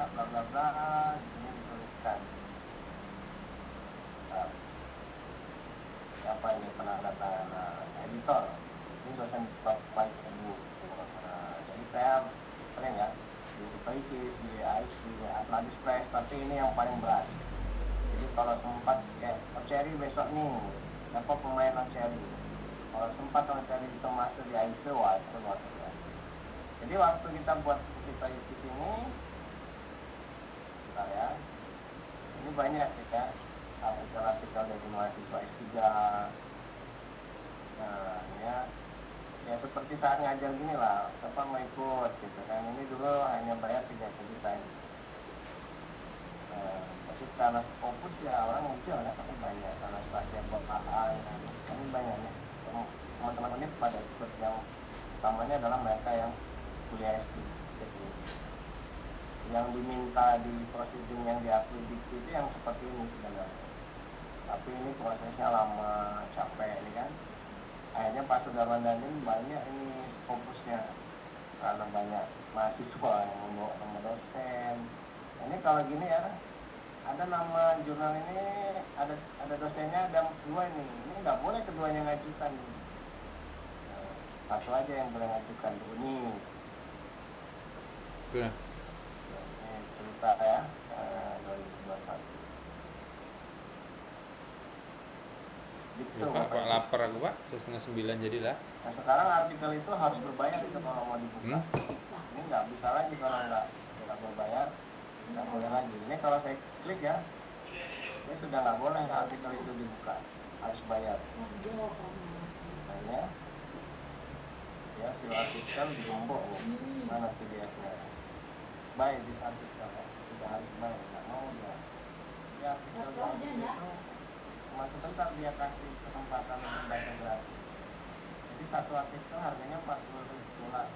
bla bla bla, di sini dituliskan. Nah, siapa ini penandatangan editor? Ini dosen baik ibu. Jadi saya sering ya di Ukitoichis, di Atlantis Press, tapi ini yang paling berat. Jadi kalau sempat kayak Oceri besok nih, siapa pemain Oceri? Kalau sempat cari itu masuk di IP, wah itu luar biasa. Jadi waktu kita buat Ukitoichis ini, bentar ya, ini banyak ya, artikel-artikel dari mahasiswa S3. Nah ya seperti saat ngajar gini lah, siapa mau ikut gitu kan. Ini dulu hanya bayar 3 juta ini. Tapi karena fokus ya orang muncul ya, tapi banyak karena stasiun Bapak ini banyak nih. Teman-teman ini pada ikut, yang utamanya adalah mereka yang kuliah S3. Jadi yang diminta di proceeding yang diupload itu yang seperti ini sebenarnya. Tapi ini prosesnya lama, capek ini kan. Akhirnya Pak Sudarmandani banyak ini skopusnya karena banyak mahasiswa yang membawa nama dosen. Ini kalau gini ya, ada nama jurnal ini, ada dosennya, ada 2 ini nggak boleh keduanya ngajukan. Satu aja yang boleh ngajukan ini. Betul. Ini cerita ya 2021. Gitu, Pak lapar aku Pak, 8:30 jadilah. Nah sekarang artikel itu harus berbayar itu kalau mau dibuka. Ini nggak bisa lagi kalau nggak berbayar, nggak boleh lagi. Ini kalau saya klik ya, ini sudah nggak boleh artikel itu dibuka, harus bayar. Makanya ya si artikel digembok nih, mana PDF-nya? Buy this artikel ya, sudah harus bayar, nggak mau ya. Ya artikel itu cuma sebentar dia kasih kesempatan untuk baca gratis. Jadi satu artikel harganya $40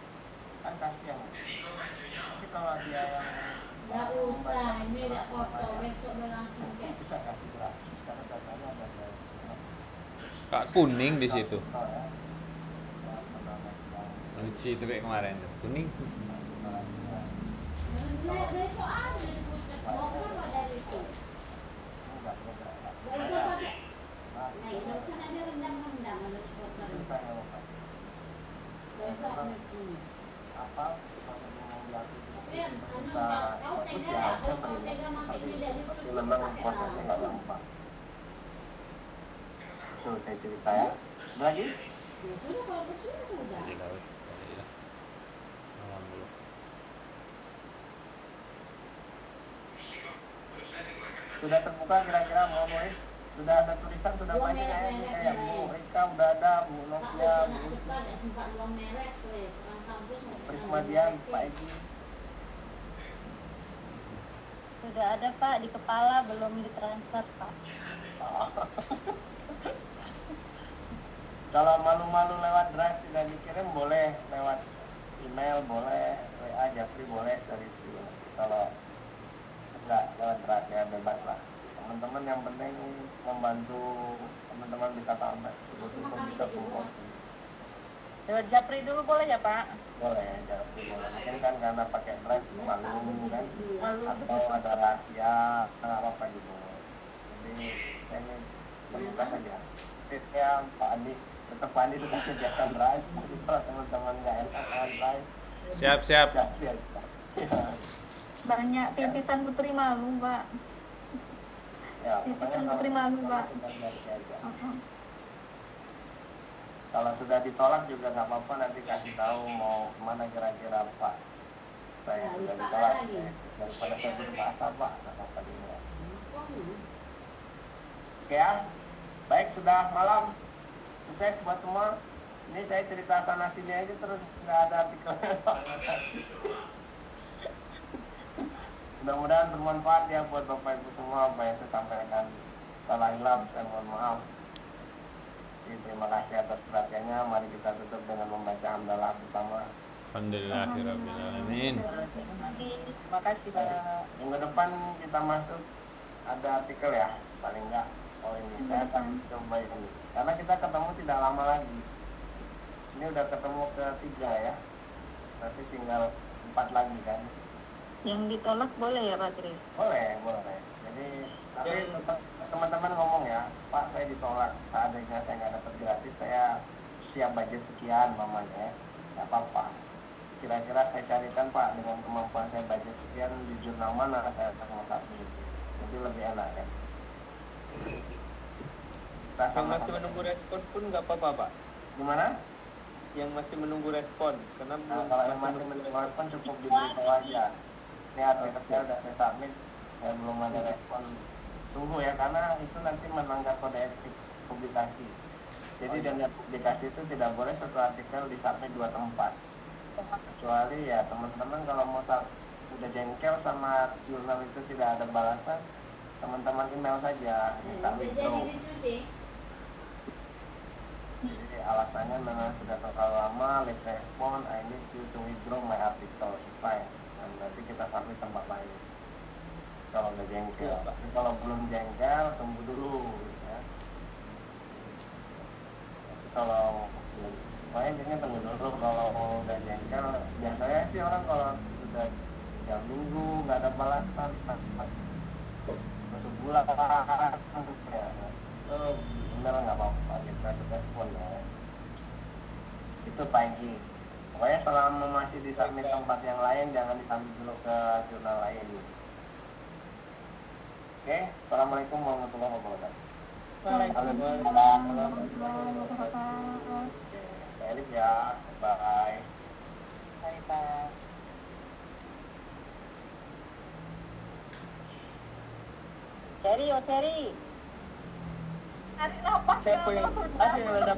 kan kasihan. Tapi kalau dia yang membaca ini bisa kasih gratis karena datanya ada saya semua. Kak kuning di situ. Lucu itu kayak kemarin tuh, kuning. Besok ada di pusat ngobrol dari itu. Besok pakai. Nah, ini usah ada rendang-rendang ada di kotor. Apa proses yang dilakukan bisa fokus ya harusnya terlibat seperti itu. Tapi memang prosesnya nggak gampang. Itu saya cerita ya. Lagi? Sudah kalau bersih sudah. Sudah terbuka kira-kira mau nulis? Sudah ada tulisan, sudah banyak ya, kayak Bu Rika udah ada, Bu Novia, Bu Usni, Prisma Dian, Pak Egi. Sudah ada Pak di kepala, belum ditransfer Pak. Kalau malu-malu lewat drive tidak dikirim, boleh lewat email, boleh WA Japri, boleh sereview. Kalau enggak lewat drive ya bebas lah. Teman-teman yang penting membantu teman-teman bisa tamat, sebetulnya bisa pulang. Lewat Japri dulu boleh ya Pak? Boleh, Japri boleh. Mungkin kan karena pakai drive malu kan, atau ada rahasia apa gitu. Jadi saya ini terbuka saja. Tipnya Pak Andi, tetap Pak Andi sudah menyediakan drive. Jadi kalau teman-teman nggak enak drive, Siap. Japri ya. Banyak titisan putri malu, Pak. Ya, Titisan putri malu, Pak. Kalau sudah ditolak juga nggak apa-apa, nanti kasih tahu mau kemana kira-kira Pak. Saya sudah ditolak, daripada saya putus asa Pak, nggak apa-apa juga. Oke ya, baik sudah malam, sukses buat semua. Ini saya cerita sana sini aja terus nggak ada artikelnya soalnya. Mudah-mudahan bermanfaat ya buat Bapak Ibu semua apa yang saya sampaikan. Salah hilaf, saya mohon maaf. Jadi, terima kasih atas perhatiannya. Mari kita tutup dengan membaca hamdalah bersama. Alhamdulillahirrahmanirrahim. Terima kasih Pak. Minggu depan kita masuk ada artikel ya, paling enggak. Oh ini saya akan coba ini. Karena kita ketemu tidak lama lagi. Ini udah ketemu ketiga ya. Berarti tinggal 4 lagi kan. Yang ditolak boleh ya Pak Kris? Boleh. Jadi tapi tetap teman-teman ngomong ya, Pak saya ditolak, seandainya saya nggak dapat gratis, saya siap budget sekian mamanya, nggak apa-apa. Kira-kira saya carikan Pak dengan kemampuan saya budget sekian di jurnal mana saya akan mau submit. Jadi lebih enak kan. Kita Yang masih menunggu respon pun nggak apa-apa Pak. Gimana? Yang masih menunggu respon, karena Nah, kalau yang masih menunggu respon cukup diberitahu aja. Ini artikel saya udah saya submit, saya belum ada respon. Tunggu ya, karena itu nanti melanggar kode etik publikasi. Jadi dan publikasi itu tidak boleh satu artikel disubmit 2 tempat. Kecuali ya teman-teman kalau mau udah jengkel sama jurnal itu tidak ada balasan, teman-teman email saja minta withdraw. Jadi alasannya memang sudah terlalu lama, late respond, I need you to withdraw my article, selesai. Dan nanti kita submit tempat lain. Kalau udah jengkel, tapi kalau belum jengkel tunggu dulu ya. Tapi kalau pokoknya intinya tunggu dulu. Kalau udah jengkel, biasanya sih orang kalau sudah 3 minggu nggak ada balasan, sebulan ya, itu sebenarnya nggak apa-apa, kita respon ya. Itu pagi. Pokoknya selama masih di submit tempat yang lain, jangan disubmit dulu ke jurnal lain. Oke, assalamualaikum warahmatullahi wabarakatuh. Waalaikumsalam. Saya Elif ya, bye. Baik Pak. Cherry. Tarik nafas Saya ya, pengen langsung yang ada